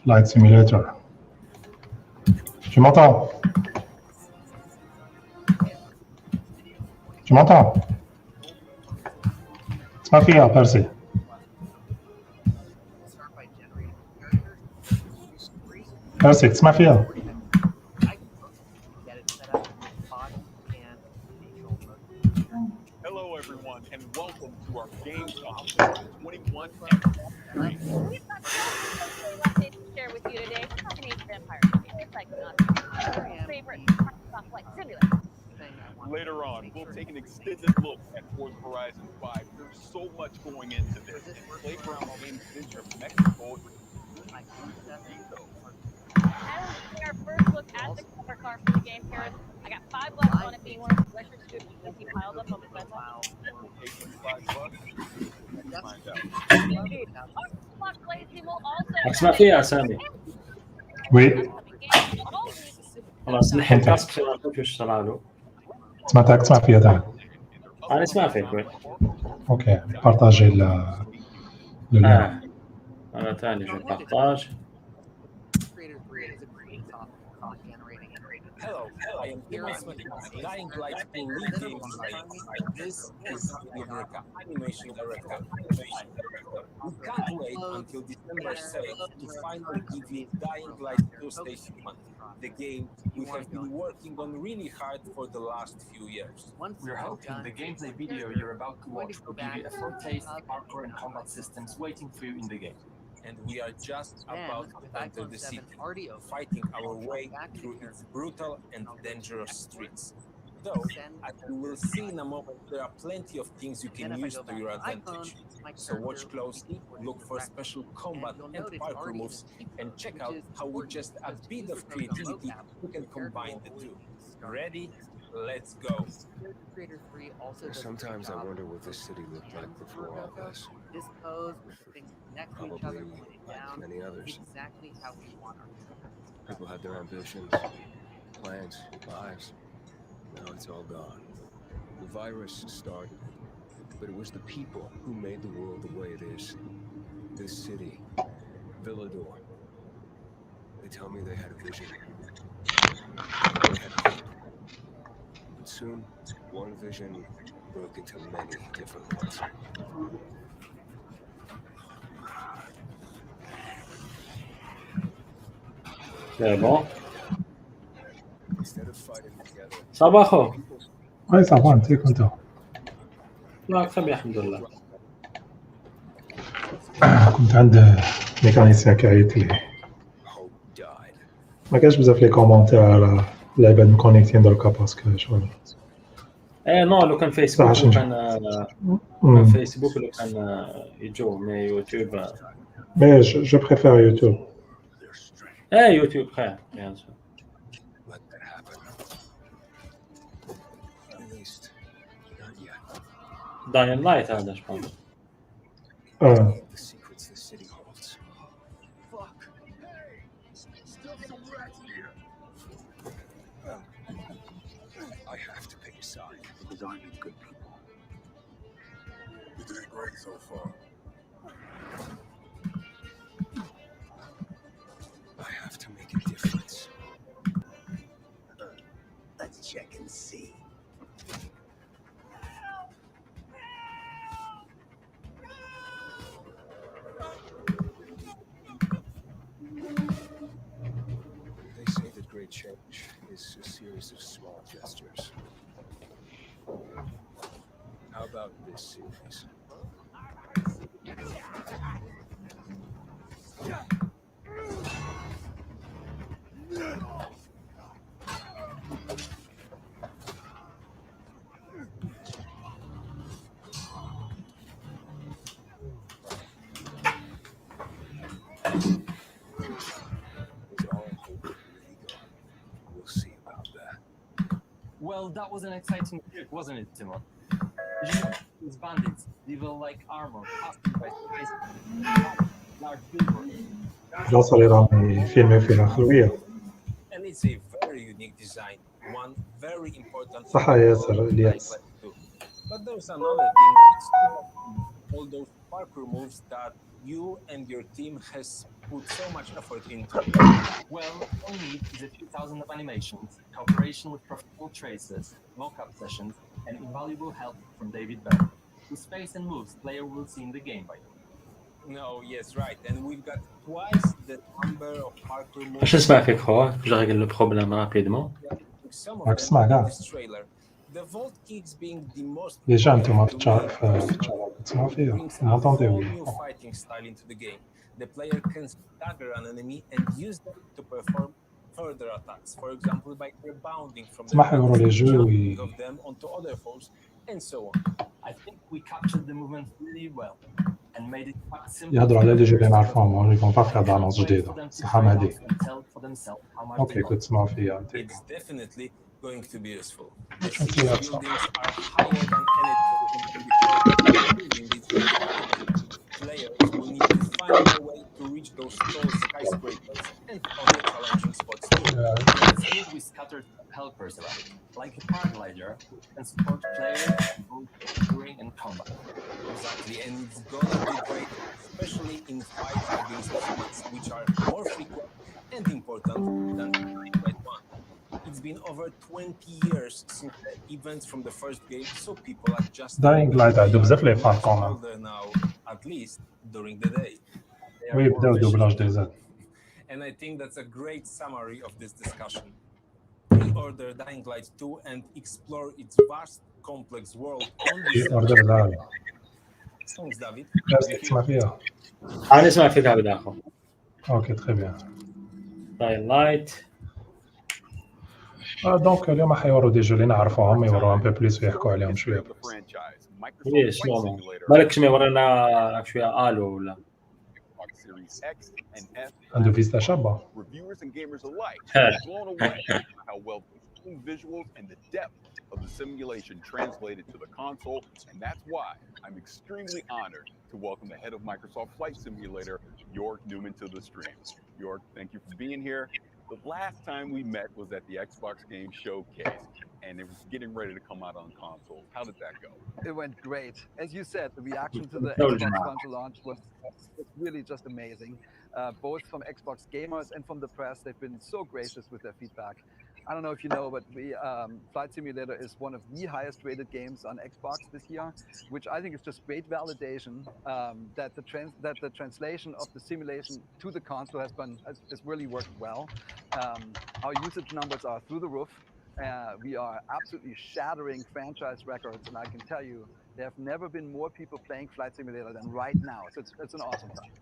Flight Simulator. Tu m'entends? Tu m'entends? اسمع فيها بيرسي. بيرسي تسمع فيها. Hello everyone and welcome to our Gamescom 21 share with you today. We're talking Age of Empires. It's like nothing. Favorite Microsoft Flight Simulator. Later on, we'll take an extended look at Forza Horizon 5. There's so much going into this. Playground Games Vision of Mexico. As we our first look at the cover car for the game, Paris, I got $5 on it being one of the electric scooters that he piled up on the sidewalk. اسمع فيها سامي. Oui. خلاص نحن الكاسك شغال وش طلع سمعتك تسمع فيها تعال. انا اسمع فيك وين. اوكي بارطاجي انا ثاني جو بارطاج. Hello, I am Paris with Dying Light to lead games like this is Eureka Animation Eureka. We can't wait until December 7th to finally give you Dying Light 2 Station 1, the game we have been working on really hard for the last few years. We're hoping the gameplay video you're about to watch will give you a foretaste of parkour and combat systems waiting for you in the game. And we are just about to enter the city, fighting our way through its brutal and dangerous streets. Though, as you will see in a moment, there are plenty of things you can use to your advantage. So watch closely, look for special combat and parkour moves, and check out how with just a bit of creativity you can combine the two. Ready? Let's go. Sometimes I wonder what this city looked like before all this. This pose with things next to each other, Probably down, like many others. exactly how we want our People had their ambitions, plans, lives. Now it's all gone. The virus started, but it was the people who made the world the way it is. This city, Villador. They tell me they had a vision. They had hope. But soon, one vision broke into many different ones. C'est bon. Instead of fighting together, صباحو. Ouais, ça va, un petit content. لا très bien الحمد لله. كنت عند ميكانيسيان كعيط لي. hope died. ما كانش بزاف لي كومونتير على اللعبة مكونيكتين دركا باسكو شغل. ايه نو لو كان فيسبوك صراحة كان فيسبوك لو كان يجو مي يوتيوب. Mais je préfère YouTube. ايه يوتيوب خير bien sûr. Let that happen. At least, not yet. داين لايت هذا شباب. The secrets the city holds. Fuck. Still some rats here. I have to pick a side because I need good people. You're doing great so far. I have to make a difference. Let's check and see. They say that great change is a series of small gestures. How about this series? Well, that was an exciting trick, wasn't it, Timon? These bandits, devil-like armor, custom by large billboards. الأصل الإيراني فيلم في الآخرية. And it's a very unique design, one very important صح for ياسر الياس. But there's another thing, all those parkour moves that you and your team has put so much effort into. Well, all we need is a few thousand of animations, cooperation with professional tracers, mock-up sessions, and invaluable help from David Bell, whose face and moves player will see in the game by the way. No, yes, right. And we've got twice the number of parkour moves. شو اسمع فيك هو؟ جو règle le problème rapidement. Some of معك them تسمع in كاع. this trailer. The vault kicks being the most ديجا انتم ما to me تسمعوا فيا brings a مونطوندي whole وي. new fighting style into the game. The player can stagger an enemy and use them to perform further attacks. For example, by rebounding from تسمح يورو لي جو jumping of them onto other foes, and so on. I think we captured the movement really well and made it quite simple. يهضروا على لي جو اللي نعرفهم وي فون با فيغ دانونس جديدة صح مهدي. اوكي كنت تسمعوا فيا انت. It's definitely going to be useful. شو The فيها buildings are higher than anything before. Players will need to find a way to reach those tall skyscrapers and other challenging spots too. It's good we scattered helpers around, like a paraglider who can support players in both during and combat. Exactly, and it's gonna be great, especially in fights against humans, which are more frequent and important than the right one. It's been over 20 years since the events from the first game, so people are just داينغ لايت عنده بزاف لي فان كومون. older now, at least during the day. ويبداو دوبلاج دي زاد. And I think that's a great summary of this discussion. Pre-order Dying Light 2 and explore its vast, complex world on this. اوردر لا. Thanks, David. تسمع فيها. أنا اسمع فيك عبد أخو. اوكي تري بيان. Dying Light. دونك اليوم حيوروا دي جو اللي نعرفوهم يوروا ان بو بليس ويحكوا عليهم شويه بس. ليش نورمال بالك شنو ورانا شويه الو ولا عنده فيزا شابه. Reviewers and gamers alike are blown away by how well the visuals and the depth of the simulation translated to the console, and that's why I'm extremely honored to welcome the head of Microsoft Flight Simulator, York Newman, to the stream. York, thank you for being here. The last time we met was at the Xbox Game Showcase, and it was getting ready to come out on consoles. How did that go? It went great. As you said, the reaction to the Xbox console launch was really just amazing. Both from Xbox gamers and from the press, they've been so gracious with their feedback. I don't know if you know, but Flight Simulator is one of the highest rated games on Xbox this year, which I think is just great validation that the translation of the simulation to the console has really worked well. Our usage numbers are through the roof. We are absolutely shattering franchise records, and I can tell you there have never been more people playing Flight Simulator than right now. So it's an awesome time.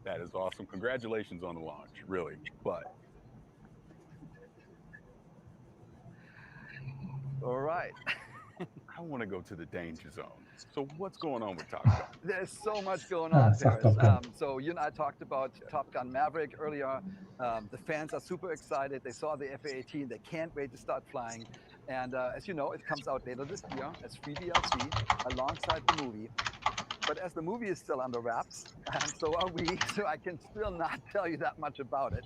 That is awesome. Congratulations on the launch, really. But all right. I want to go to the danger zone. So what's going on with Top Gun? There's so much going on, Paris. So you and I talked about Top Gun Maverick earlier. The fans are super excited. They saw the FA-18. They can't wait to start flying. And as you know, it comes out later this year as free DLC alongside the movie. But as the movie is still under wraps, and so are we, so I can still not tell you that much about it.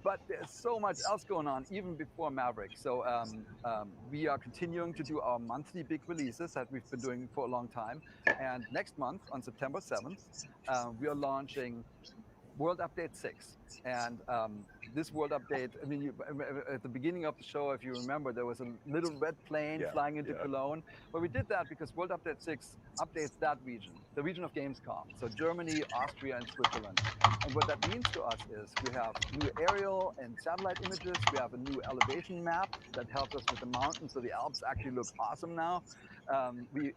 But there's so much else going on even before Maverick. So we are continuing to do our monthly big releases that we've been doing for a long time. And next month, on September 7th, we are launching World Update 6. And this World Update, I mean, at the beginning of the show, if you remember, there was a little red plane flying into Cologne. But we did that because World Update 6 updates that region, the region of Gamescom. So Germany, Austria, and Switzerland. And what that means to us is we have new aerial and satellite images. We have a new elevation map that helps us with the mountains. So the Alps actually look awesome now.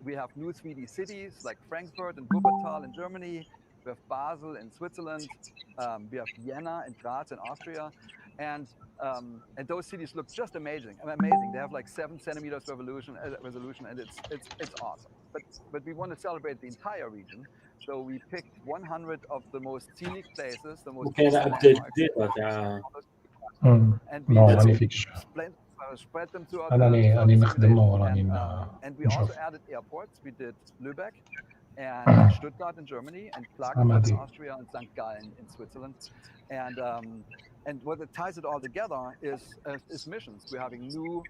We have new 3D cities like Frankfurt and Wuppertal in Germany. We have Basel in Switzerland. We have Vienna and Graz in Austria. And those cities look just amazing. They have like 7 centimeters resolution, and it's awesome. But we want to celebrate the entire region. So we picked 100 of the most scenic places, the most كاين ابديت جديد and we explained to spread them throughout أنا the نخدم simulation. وراني And we also نشوف. added airports. We did Lübeck and Stuttgart in Germany, and Klagenfurt in Austria, and St. Gallen in Switzerland. And what ties it all together is missions. We're having new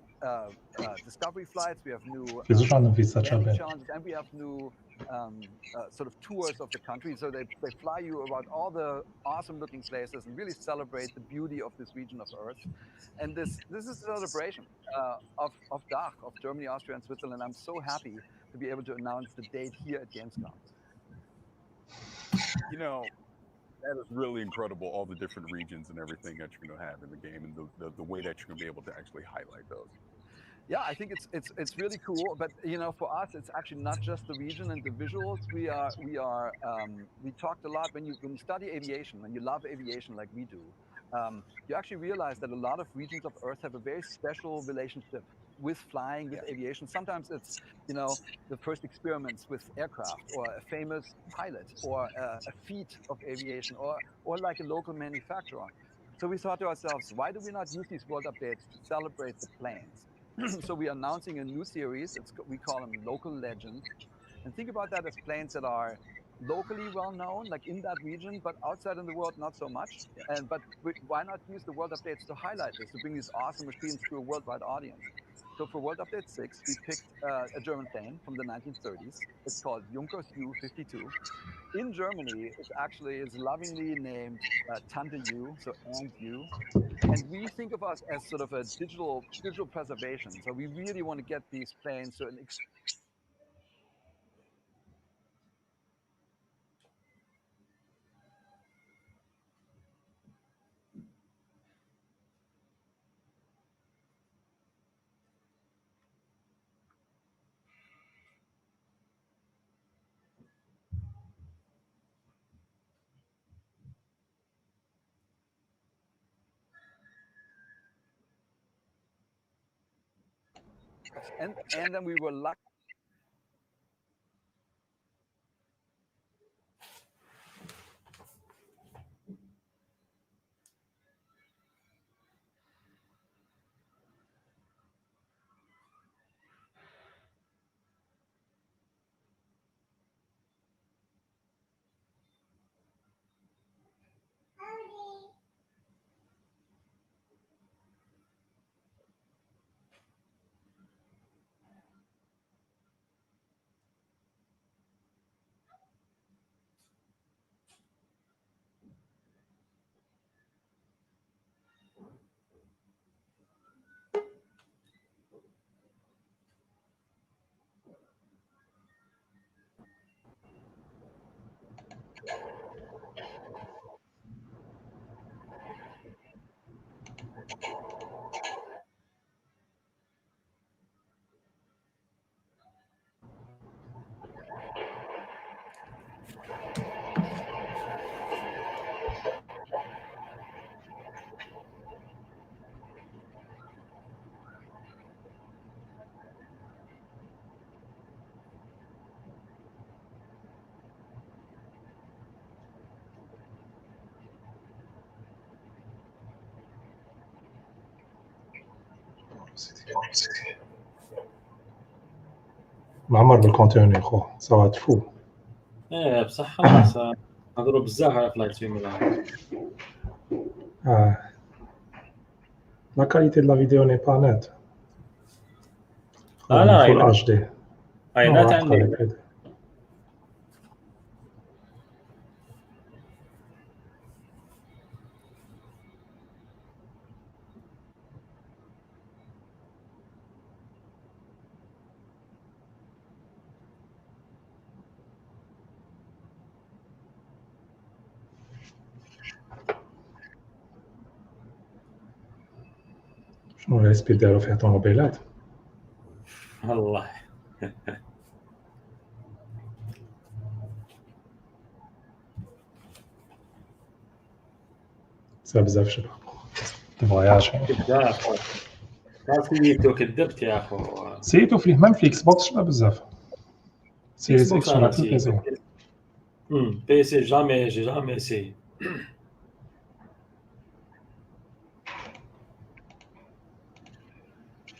discovery flights. We have new landing challenges, and we have new sort of tours of the country. So they fly you around all the awesome looking places and really celebrate the beauty of this region of Earth. And this is a celebration of DACH, of Germany, Austria, and Switzerland. I'm so happy to be able to announce the date here at Gamescom. You know, that is really incredible, all the different regions and everything that you're going to have in the game, and the way that you're going to be able to actually highlight those. Yeah, I think it's really cool. But you know, for us, it's actually not just the region and the visuals. We talked a lot when you study aviation, when you love aviation like we do. You actually realize that a lot of regions of Earth have a very special relationship with flying, with aviation. Sometimes it's, you know, the first experiments with aircraft, or a famous pilot, or a feat of aviation, or like a local manufacturer. So we thought to ourselves, why do we not use these world updates to celebrate the planes? So we are announcing a new series. We call them local legends. And think about that as planes that are locally well known, like in that region, but outside in the world, not so much. But why not use the world updates to highlight this, to bring these awesome machines to a worldwide audience? So for World Update 6, we picked a German plane from the 1930s. It's called Junkers U-52. In Germany, it actually is lovingly named Tante U, so and you. And we think of us as sort of a digital preservation. So we really want to get these planes to an and then we were lucky. معمر بالكونتينيو خو سوا تفو. ايه بصح خلاص هضروا بزاف على فلايت سيميلاتور. La qualité de la vidéo n'est pas nette. لا Full HD. عينات عندي. شنو الريسبي داروا فيه طوموبيلات؟ والله بزاف شباب فواياج بزاف سيتو كذبت يا اخو سيتو فيه ميم في اكس بوكس شباب بزاف سيريز اكس ولا بي سي بي سي جامي سي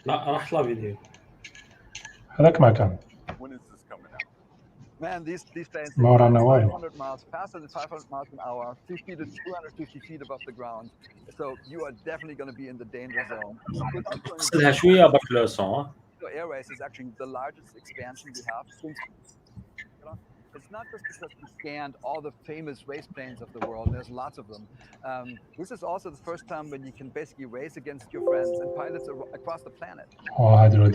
لا راح لا فيديو. هذاك ما كان. When is this coming out? Man, these planes, they More fly on a while. 500 miles, faster than 500 miles an hour, 50 to 250 feet above the ground. So you are definitely going to be in the danger zone. خسلها شويه برك لو سون. Air race is actually the largest expansion we have since. It's not just because we scanned all the famous race planes of the world. There's lots of them. This is also the first time when you can basically race against your friends and pilots across the planet. وهادو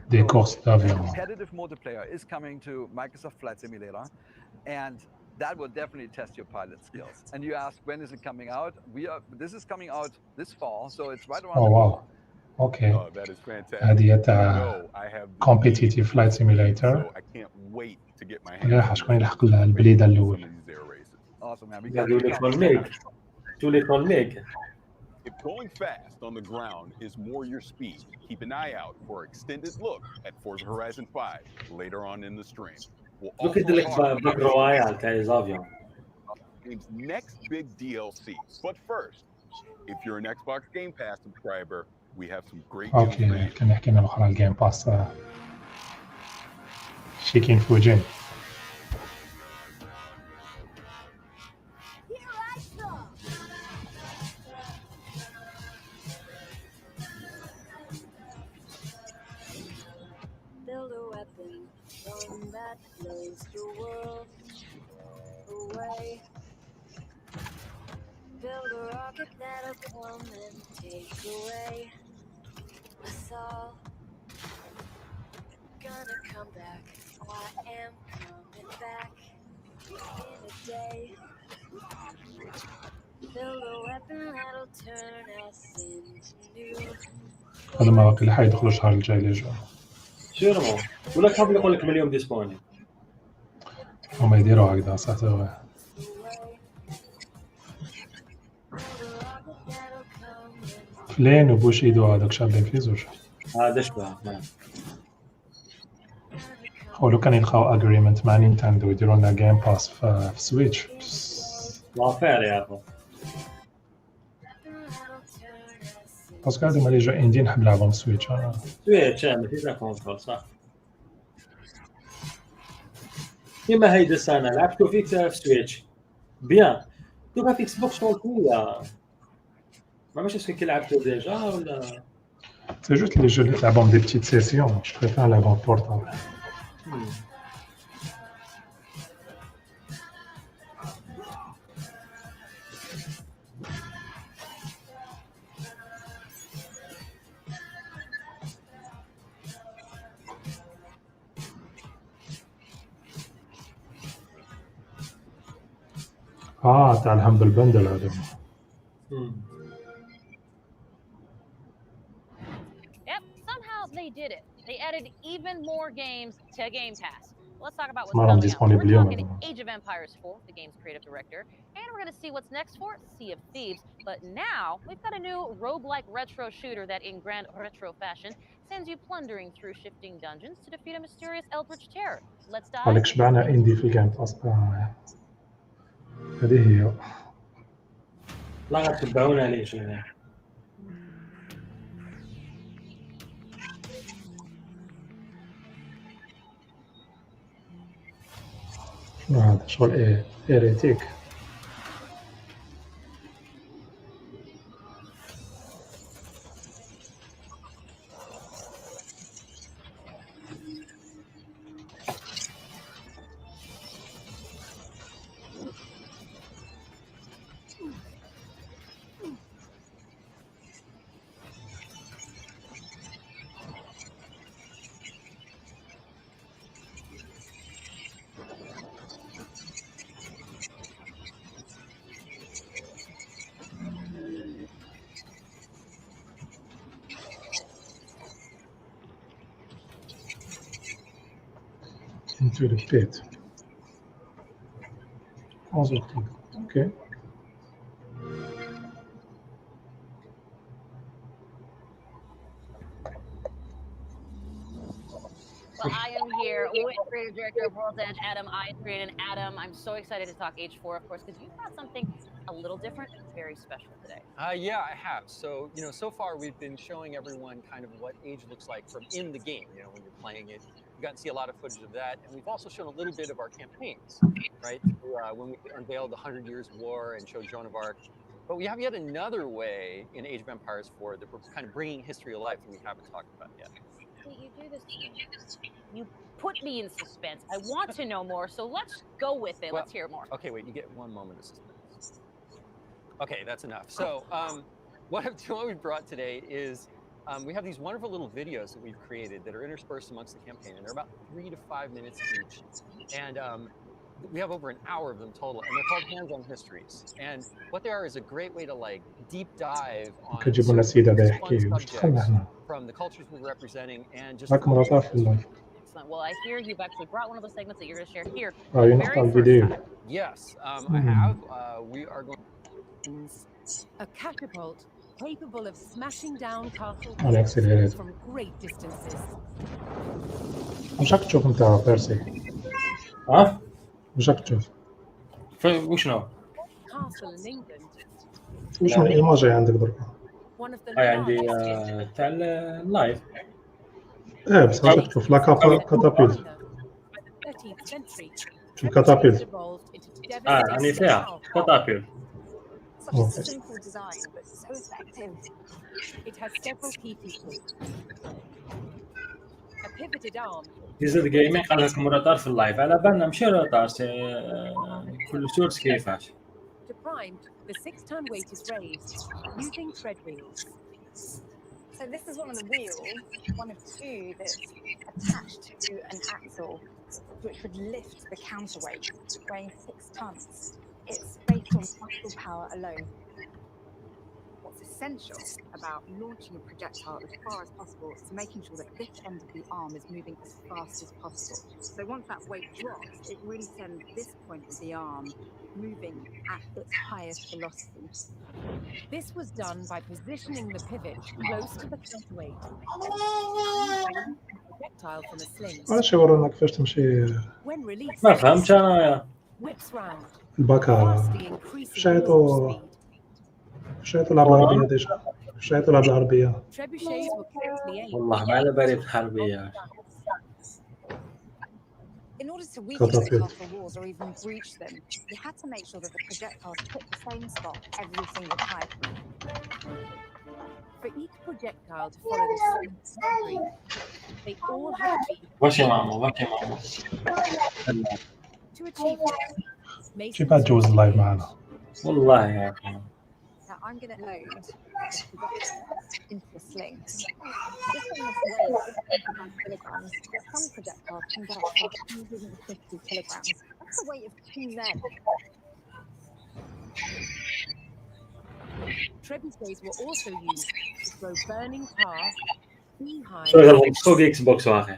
دي كورس دافيون. Competitive multiplayer is coming to Microsoft Flight Simulator, and that will definitely test your pilot skills. And you ask, when is it coming out? This is coming out this fall, so it's right around the corner. Okay. Oh, that is fantastic. هذه No, I have the competitive flight simulator. So I can't wait to get my hands مليحة شكون يلحق لها البليدة الأول. Awesome, man. If going fast on the ground is more your speed, keep an eye out for an extended look at Forza Horizon 5 later on in the stream. We'll also talk about game's next big DLC. But first, if you're an Xbox Game Pass subscriber, we have some great news for you. كنا حكينا الأخرى الجيم باس شيكين فوجين. Build a weapon, one that blows the world away. Build a rocket that'll come and take away us all. Gonna come back, I am coming back in a day. Build a weapon that'll turn us into new. هذا ما باقي اللي حيدخلوا الشهر الجاي اللي جاي. شنو؟ ولا تحب يقول لك مليون ديسبوني. هما يديروا هكذا صح. فلين وبوش ايدو هذاك شابين في زوج. هذا شبه. لو كان يلقاو اجريمنت مع نينتندو يديروا لنا جيم باس في سويتش. لا فير يا اخو. باسكو هادو مالي جا اندي نحب نلعبهم سويتش. سويتش ماشي لا كونسول صح. كيما هيدا السنه لعبتو فيك في سويتش بيان دوكا في اكس بوكس شويه ما ماشي كي لعبتو ديجا ولا سي جوست لي جو اللي تلعبهم دي بتيت سيسيون جو بريفير نلعبهم بورتابل. تاع الهمبل بندل هذا. Yep, somehow they did it. They added even more games to Game Pass. Let's talk about what's ما راهم coming out. ديسبونيبل We're talking اليوم. Age of Empires 4, the game's creative director, and we're going to see what's next for Sea of Thieves. But now we've got a new roguelike retro shooter that, in grand retro fashion, sends you plundering through shifting dungeons to defeat a mysterious eldritch terror. Let's dive. قالك شبعنا اندي في الجيم باس. هذه هي. لا غتبعونا ليش هنا. شنو هذا شغل ايريتيك. into the pit. Also click OK. Well, I am here with creative director of World's Edge, Adam Icegreen. And Adam, I'm so excited to talk H4, of course, because you've got something a little different and very special today. Yeah, I have. So, so far we've been showing everyone kind of what age looks like from in the game, when you're playing it. You've gotten to see a lot of footage of that. And we've also shown a little bit of our campaigns, right? So, when we unveiled the 100 Years War and showed Joan of Arc. But we have yet another way in Age of Empires 4 that we're kind of bringing history to life that we haven't talked about yet. See, you do this to me. You put me in suspense. I want to know more, so let's go with it. Let's hear more. Okay, wait, you get 1 moment of suspense. Okay, that's enough. So what we brought today is we have these wonderful little videos that we've created that are interspersed amongst the campaign, and they're about 3 to 5 minutes each. And we have over an hour of them total, and they're called hands-on histories. And what they are is a great way to deep dive on كتجيبوا لنا السيد هذا يحكي واش دخلنا هنا from the cultures we're representing and just راك مرة في اللايف. Excellent. Well, I hear you've actually brought one of those segments that you're going to share here. ينقطع الفيديو. Yes, I have. We are going. A catapult capable of smashing down castle from great distances. واش راك تشوف انت بيرسي؟ واش راك تشوف؟ وشنو؟ Castle in England. وشنو الايماجي عندك دركا؟ عندي تاع اللايف. بس واش راك تشوف لا كاتابيلت؟ الكاتابيلت. راني فيها كاتابيلت. Such a simple design, but so effective. It has several key features. A pivoted arm. ديزل جيمنج قال لكم روتار في اللايف على بالنا ماشي روتار كل سورس كيفاش. To prime, the 6-ton weight is raised using tread wheels. So this is one of the wheels, one of two that's attached to an axle, which would lift the counterweight, weighing 6 tons. It's based on muscle power alone. What's essential about launching a projectile as far as possible is making sure that this end of the arm is moving as fast as possible. So once that weight drops, it really sends this point of the arm moving at its highest velocity. This was done by positioning the pivot close to the counterweight. Projectile from a sling. علاش يورونا كيفاش تمشي؟ When released, ما فهمتش أنا. whips round. الباكا شايطو العربية ديجا شايطو العربية. والله ما على بالي بالحربية. In order to weaken the castle walls or even breach them, you had to make sure that the projectiles hit the same spot every single time. For each projectile to follow the same trajectory, they all have to be. واش يا ماما واش يا ماما. To achieve this, كيف تجوز اللايف معنا؟ والله يا أخي. Now I'm going to load into the sling. This one must weigh 55 kilograms, but some projectiles can get up to 150 kilograms. That's the weight of 2 men. Trebuchets were also used to throw burning cars, beehives, سوق إكس بوكس واحد.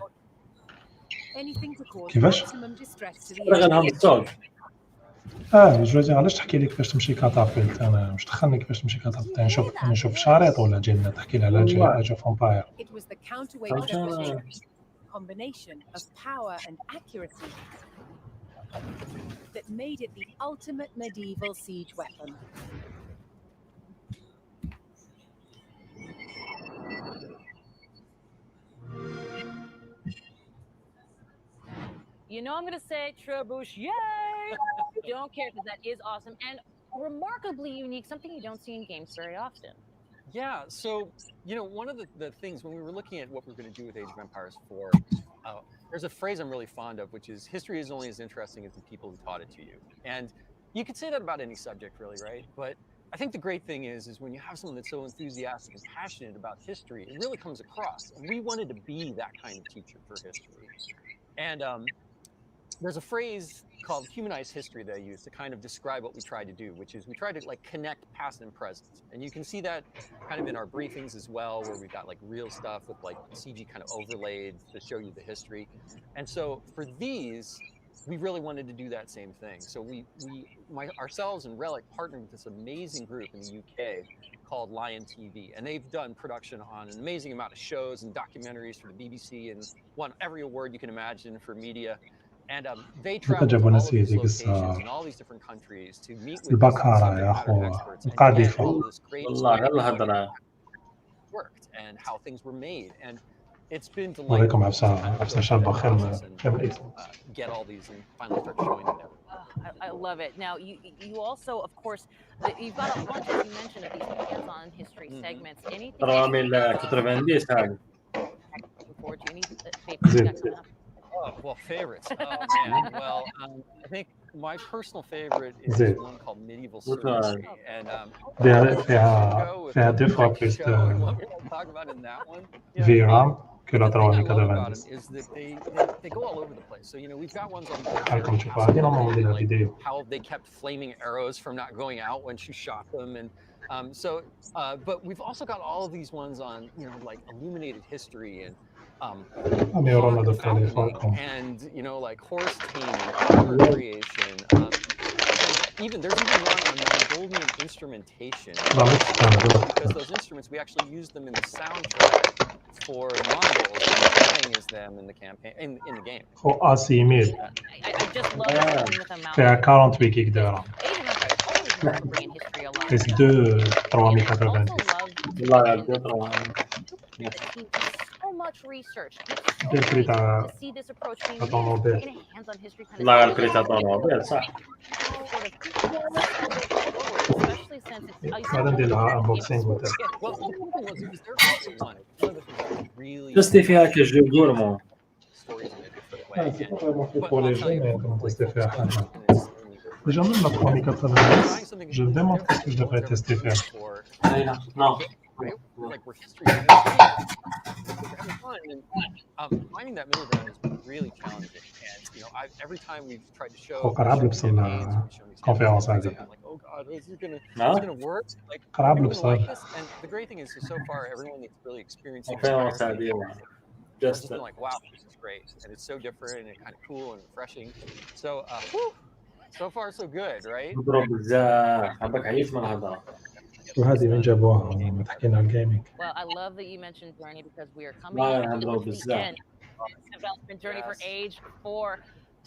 anything to cause كيفاش؟ maximum distress to the enemy. جوزي علاش تحكي لي كيفاش تمشي كاتابيلت؟ انا واش دخلني كيفاش تمشي كاتابيلت؟ نشوف شريط ولا جاينا تحكي لي على ايج اوف امباير. It was the counterweight combination of power and accuracy that made it the ultimate medieval siege weapon. You know I'm going to say trebuch, yay! Don't care because that is awesome and remarkably unique, something you don't see in games very often. Yeah, so, one of the things when we were looking at what we're going to do with Age of Empires 4, there's a phrase I'm really fond of, which is history is only as interesting as the people who taught it to you. And you could say that about any subject, really, right? But I think the great thing is when you have someone that's so enthusiastic and passionate about history, it really comes across. And we wanted to be that kind of teacher for history. And there's a phrase called humanized history that I use to kind of describe what we try to do, which is we try to connect past and present. And you can see that kind of in our briefings as well, where we've got real stuff with CG kind of overlaid to show you the history. And so for these, we really wanted to do that same thing. So ourselves and Relic partnered with this amazing group in the UK called Lion TV, and they've done production on an amazing amount of shows and documentaries for the BBC and won every award you can imagine for media. And they كنت travel to جابوا all ناس of these يدي locations in قصة all these different countries to meet with these البكرة يا subject matter أخو experts and get القاذفة all of this great والله information يلا on what هضره worked and how things were made. And it's been نوريكم delightful to kind of عفسة go through شابة that خير process and من الاسم get all these and finally start showing them everything. I love it. Now, you also, of course, you've got a bunch, as you mentioned, of these hands-on history segments. Anything ترى عامل 90 هذا looking forward to? Any favorites you got coming up? Oh, well, favorites. Oh, man. Well, I think my personal favorite is زيد one called Medieval Surgery. And فيها deux fois plus show and what we talk about in that one. VRAM que la The thing I love 3090 about them is that they go all over the place. So, we've got ones on board رايكم تشوفوا هذه نورمالمون نديرها فيديو how they kept flaming arrows from not going out when she shot them. And but we've also got all of these ones on, like illuminated history and أميرون hawk دوك عليه falconing فالكم and like horse taming, armor creation. Even there's even one on Mongolian instrumentation because those instruments we actually use them in the soundtrack for Mongols and playing as them in the campaign in the game. أو A6000 I just love playing with a mouse. فيها 48 جيج de RAM Bringing history alive. بس 2 3090 والله يا الدكتور So much research. دير البري تاع To see this approach being used الطوموبيل in a hands-on history kind of والله البري تاع طوموبيل صح especially since it's هذا ندير لها انبوكسينغ وتاع Well, the thing was it was their first one. One of the things that was really تستي فيها كجو غورمون stories in a different way. c'est pas vraiment fait pour les jeux, mais comment tester faire déjà même la 3090 je me demande qu'est-ce que je devrais tester faire non like we're history we're having fun and finding that middle ground has been really challenging and every time we've tried to show قراب لبس الكونفيرونس هذه I'm like oh god is this gonna work like قراب everyone لبس like this and the great thing is so far everyone that's really experiencing الكونفيرونس هذه just been like wow this is great and it's so different and kind of cool and refreshing so far so good right مضروب بزاف عندك عييت من الهضره وهذه من جابوها لما تحكينا عن الجيمنج Well, I love that you mentioned Journey because we are coming to the end of the development journey for Age 4.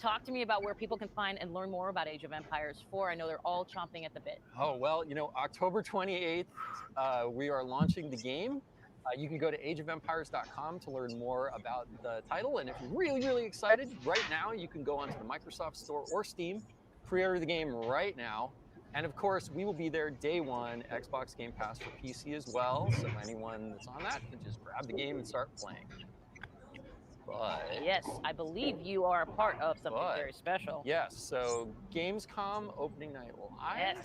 Talk to me about where people can find and learn more about Age of Empires 4. I know they're all chomping at the bit. Oh, well, October 28th, we are launching the game. You can go to ageofempires.com to learn more about the title. And if you're really, really excited, right now, you can go onto the Microsoft Store or Steam, pre-order the game right now. And of course, we will be there day one, Xbox Game Pass for PC as well. So anyone that's on that can just grab the game and start playing. But yes, I believe you are a part of something very special. Yes, so Gamescom opening night live,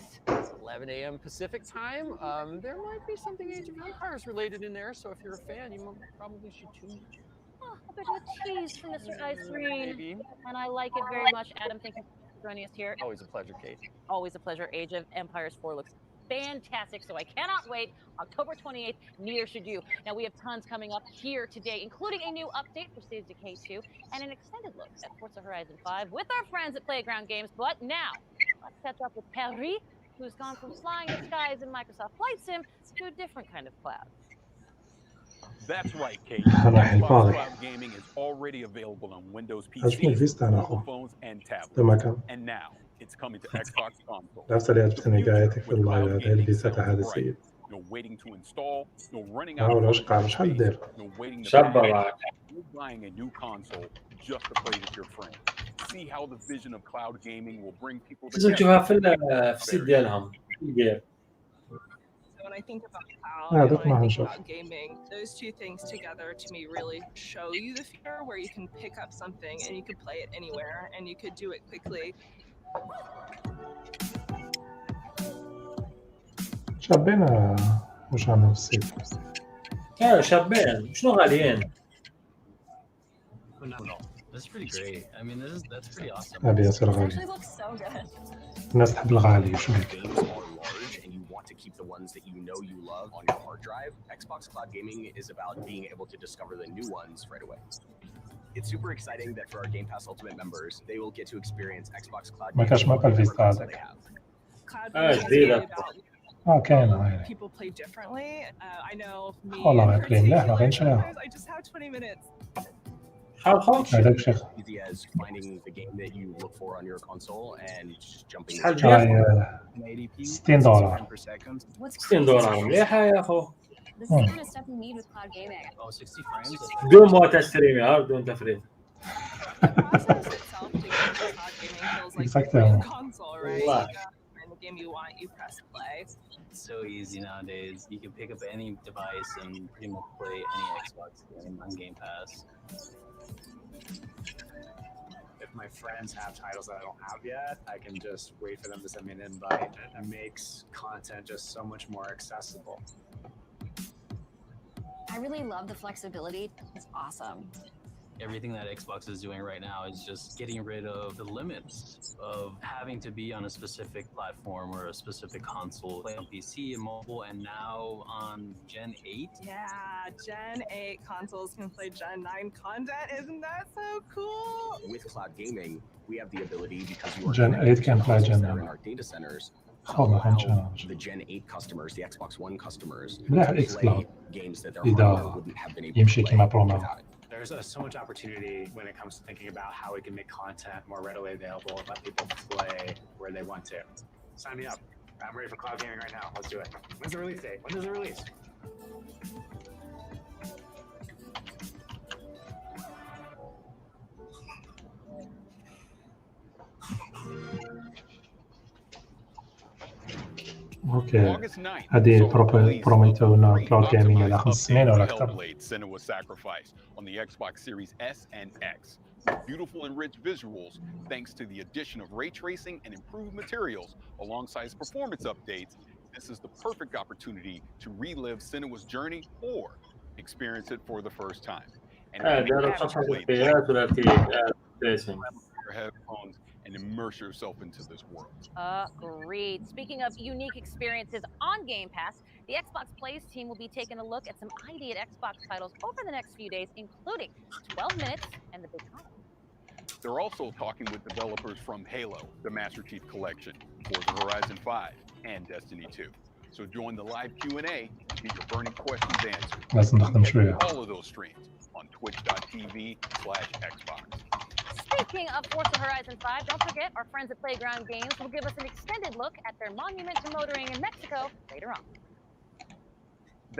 11 a.m. Pacific time. There might be something Age of Empires related in there, so if you're a fan, you probably should tune in. Oh, a bit of a tease from Mr. Ice Green, and I like it very much. Adam, thank you for joining us here. Always a pleasure, Kate. Always a pleasure. Age of Empires 4 looks fantastic, so I cannot wait. October 28th, neither should you. Now, we have tons coming up here today, including a new update for State of Decay 2 and an extended look at Forza Horizon 5 with our friends at Playground Games. But now, let's catch up with Perry, who's gone from flying the skies in Microsoft Flight Sim to a different kind of cloud. That's right, Kate. Xbox Cloud Gaming is already available on Windows PCs, mobile phones, and tablets. And now, it's coming to Xbox console. نفس اللي عجبتني قاعدتك في اللايف هذا اللي بيساتها هذا السيد No waiting to install, no running out of space, no waiting to you're buying a new console just to play with your friends. See how the vision of cloud gaming will bring people تشوفها في السيت ديالهم When I think about cloud and when I think about gaming, those two things together to me really show you the future where you can pick up something and you could play it anywhere and you could do it quickly. شابين وش عندهم في السيت؟ شابين شنو غاليين؟ That's pretty great. I mean, that's pretty awesome. هذه يصير غالي. الناس تحب الغالي شو هيك. To keep the ones that you love on your hard drive, Xbox Cloud Gaming is about being able to discover the new ones right away. It's super exciting that for our Game Pass Ultimate members, they will get to experience Xbox Cloud Gaming. كاين People play differently. I know me. والله ما يقلين لا ما غنشريها. I just have 20 minutes. هذاك شيء easy as finding the game that you look for on your console and just jumping شحال into ديال $1080p, $60. 60 frames per second. $60 مليحه يا اخو This is the kind of stuff you need with cloud gaming. Oh, 60 frames? بدون مو تستريمي بدون تفريط process itself to get into cloud gaming feels like Exactly. playing a console, right? You Wow. go find the game you want, you press play. It's so easy nowadays. You can pick up any device and pretty much play any Xbox game on Game Pass. If my friends have titles that I don't have yet, I can just wait for them to send me an invite. It makes content just so much more accessible. I really love the flexibility. It's awesome. Everything that Xbox is doing right now is just getting rid of the limits of having to be on a specific platform or a specific console, play on PC and mobile, and now on Gen 8. Yeah, Gen 8 consoles can play Gen 9 content. Isn't that so cool? With cloud gaming, we have the ability, because you are Gen 8 can play Gen that are 9. in our data centers, to Oh, ما كانش allow the Gen 8 customers, the Xbox One customers, مليح to الاكس play كلاود games that their إذا hardware wouldn't have been able to يمشي play كما برومو. without it. There's so much opportunity when it comes to thinking about how we can make content more readily available and let people play where they want to. Sign me up. I'm ready for cloud gaming right now. Let's do it. When's the release date? When does it release? اوكي هذه بروميتونا كلاود جيمنج على 5 سنين ولا اكثر. Hellblade: Senua's Sacrifice on the Xbox Series S and X. With beautiful and rich visuals, thanks to the addition of ray tracing and improved materials alongside performance updates, this is the perfect opportunity to relive Senua's journey or experience it for the first time. And if you haven't played your headphones and immerse yourself into this world. Agreed. Speaking of unique experiences on Game Pass, the Xbox Plays team will be taking a look at some ideate Xbox titles over the next few days, including 12 Minutes and The Big Con. They're also talking with developers from Halo, the Master Chief Collection, Forza Horizon 5, and Destiny 2. So join the live Q&A to get your burning questions answered. لازم نخدم شوية. All of those streams on twitch.tv/Xbox. Speaking of Forza Horizon 5, don't forget our friends at Playground Games will give us an extended look at their monument to motoring in Mexico later on.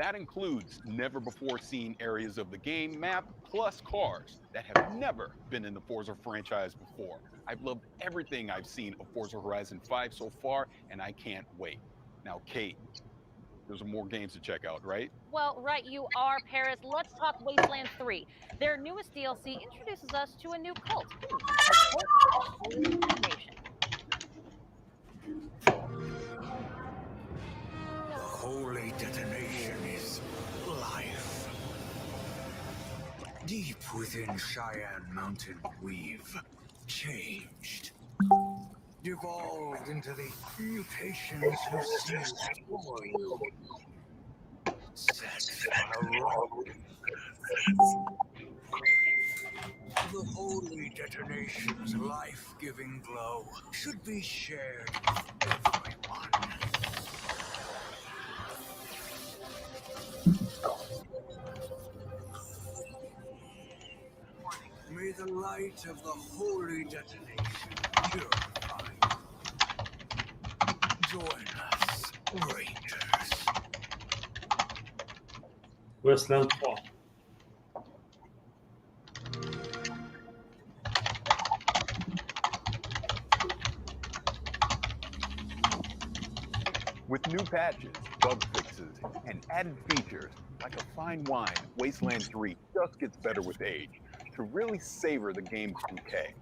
That includes never-before-seen areas of the game map, plus cars that have never been in the Forza franchise before. I've loved everything I've seen of Forza Horizon 5 so far, and I can't wait. Now, Kate, there's more games to check out, right? Well, right you are, Paris. Let's talk Wasteland 3. Their newest DLC introduces us to a new cult, a cult of holy detonation. Holy detonation is life. Deep within Cheyenne Mountain, we've changed. Devolved into the mutations who stand before you. Set on a road. The holy detonation's life-giving glow should be shared with everyone. May the light of the holy detonation purify. Join us, Rangers. Wasteland 4. With new patches, bug fixes, and added features, like a fine wine, Wasteland 3 just gets better with age. To really savor the game's bouquet,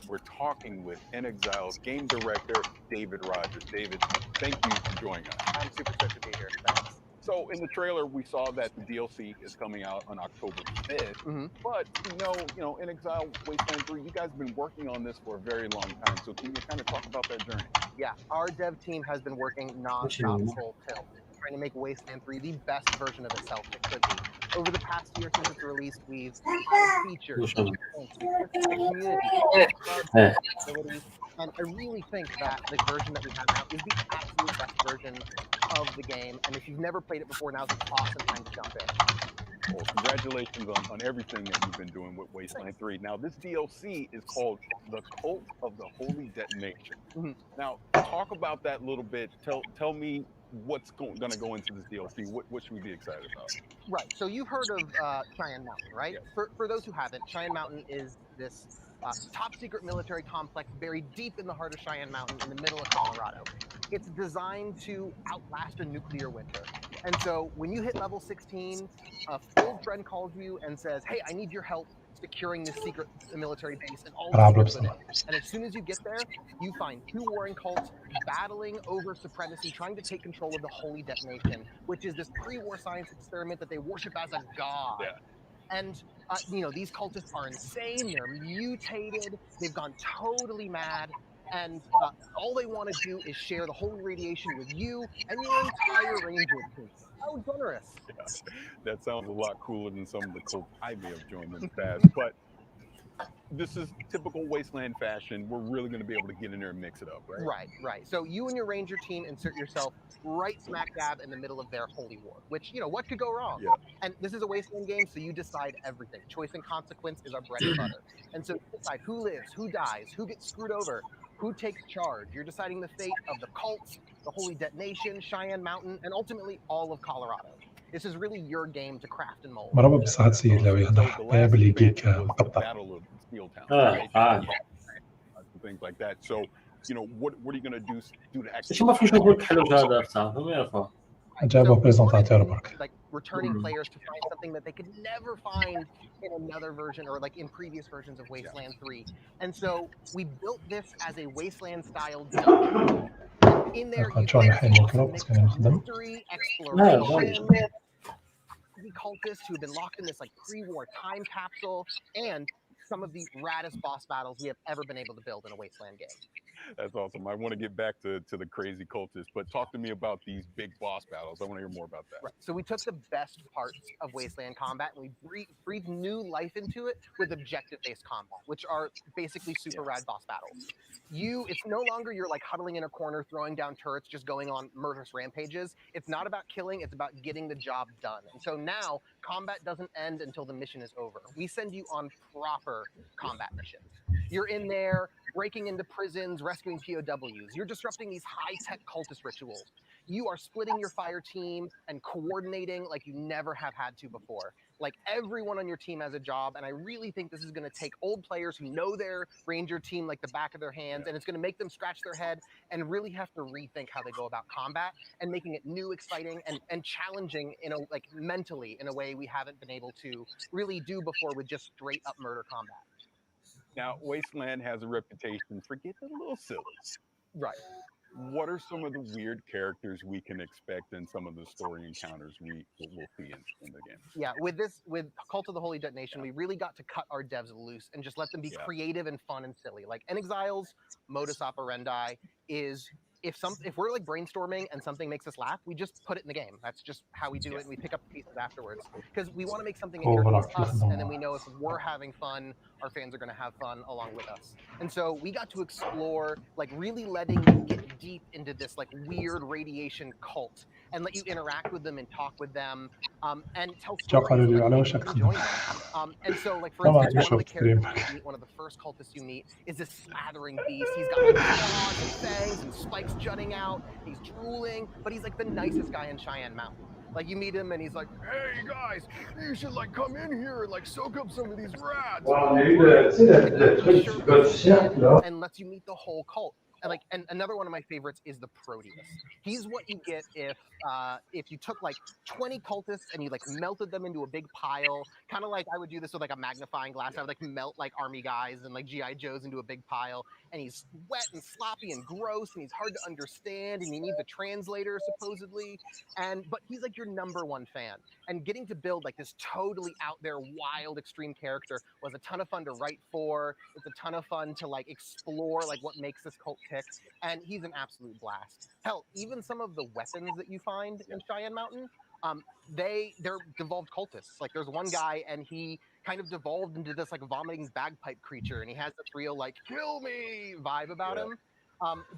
we're talking with InXile's game director, David Rogers. David, thank you for joining us. I'm super stoked to be here. Thanks. So in the trailer, we saw that the DLC is coming out on October 5th, but InXile Wasteland 3, you guys have been working on this for a very long time. So can you kind of talk about that journey? Yeah, our dev team has been working non-stop full tilt, trying to make Wasteland 3 the best version of itself it could be. Over the past year since it's released, we've added features, community, abilities, and I really think that the version that we have now is the absolute best version of the game. And if you've never played it before, now's an awesome time to jump in. Well, congratulations on everything that you've been doing with Wasteland 3. Now, this DLC is called The Cult of the Holy Detonation. Now, talk about that a little bit. Tell me what's going to go into this DLC. What should we be excited about? Right. So you've heard of Cheyenne Mountain, right? Yes. For those who haven't, Cheyenne Mountain is this top secret military complex buried deep in the heart of Cheyenne Mountain in the middle of Colorado. It's designed to outlast a nuclear winter. And so when you hit level 16, a old friend calls you and says, "Hey, I need your help securing this secret military base and all the secrets within." And as soon as you get there, you find two warring cults battling over supremacy, trying to take control of the Holy Detonation, which is this pre-war science experiment that they worship as a god. Yeah. And these cultists are insane. They're mutated. They've gone totally mad. And all they want to do is share the holy radiation with you and your entire ranger team. How generous. Yeah, that sounds a lot cooler than some of the cults I may have joined in the past. But this is typical Wasteland fashion. We're really going to be able to get in there and mix it up, right? Right. So you and your ranger team insert yourself right smack dab in the middle of their holy war, which, what could go wrong? Yeah. And this is a Wasteland game, so you decide everything. Choice and consequence is our bread and butter. And so you decide who lives, who dies, who gets screwed over, who takes charge. You're deciding the fate of the cults, the Holy Detonation, Cheyenne Mountain, and ultimately all of Colorado. This is really your game to craft and mold. مرحبا بسعد سيد لو يهدح بلي جيك مقطع. Battle of Steel Town, right? Things like that. So, what are you going to do to actually? شو ما في شغل حلو هذا بتاعه ما يعرفه. جابوا بريزنتاتور برك. Like returning players to find something that they could never find in another version or like in previous versions of Wasteland 3. And so we built this as a Wasteland style dungeon. In there you can mystery, exploration, cultists who have been locked in this like pre-war time capsule, and some of the raddest boss battles we have ever been able to build in a Wasteland game. That's awesome. I want to get back to the crazy cultists, but talk to me about these big boss battles. I want to hear more about that. Right. So we took the best parts of Wasteland combat and we breathed new life into it with objective-based combat, which are basically super rad boss battles. It's no longer you're like huddling in a corner, throwing down turrets, just going on murderous rampages. It's not about killing, it's about getting the job done. And so now combat doesn't end until the mission is over. We send you on proper combat missions. You're in there breaking into prisons, rescuing POWs. You're disrupting these high-tech cultist rituals. You are splitting your fire team and coordinating like you never have had to before. Like everyone on your team has a job, and I really think this is going to take old players who know their ranger team like the back of their hands, and it's going to make them scratch their head and really have to rethink how they go about combat and making it new, exciting, and challenging like mentally in a way we haven't been able to really do before with just straight up murder combat. Now, Wasteland has a reputation for getting a little silly. Right. What are some of the weird characters we can expect in some of the story encounters we'll see in the game? Yeah, with Cult of the Holy Detonation, we really got to cut our devs loose and just let them be creative and fun and silly. Like Exile's modus operandi is if we're like brainstorming and something makes us laugh, we just put it in the game. That's just how we do it, and we pick up the pieces afterwards because we want to make something interesting for us, and then we know if we're having fun, our fans are going to have fun along with us. And so we got to explore, like really letting you get deep into this like weird radiation cult and let you interact with them and talk with them, and tell stories and join them. And so, like for instance, one of the characters you meet, one of the first cultists you meet, is this slathering beast. He's got like claws and fangs and spikes jutting out. He's drooling, but he's like the nicest guy in Cheyenne Mountain. Like you meet him and he's like, "Hey guys, you should like come in here and like soak up some of these rats." And lets you meet the whole cult. And another one of my favorites is the Proteus. He's what you get if you took like 20 cultists and you like melted them into a big pile, kind of like I would do this with like a magnifying glass. I would like melt like army guys and like GI Joes into a big pile, and he's wet and sloppy and gross and he's hard to understand and you need the translator supposedly, but he's like your number one fan. And getting to build like this totally out there wild extreme character was a ton of fun to write for. It's a ton of fun to like explore like what makes this cult tick, and he's an absolute blast. Hell, even some of the weapons that you find in Cheyenne Mountain, they're devolved cultists. Like there's one guy and he kind of devolved into this like vomiting bagpipe creature, and he has this real like kill me vibe about him.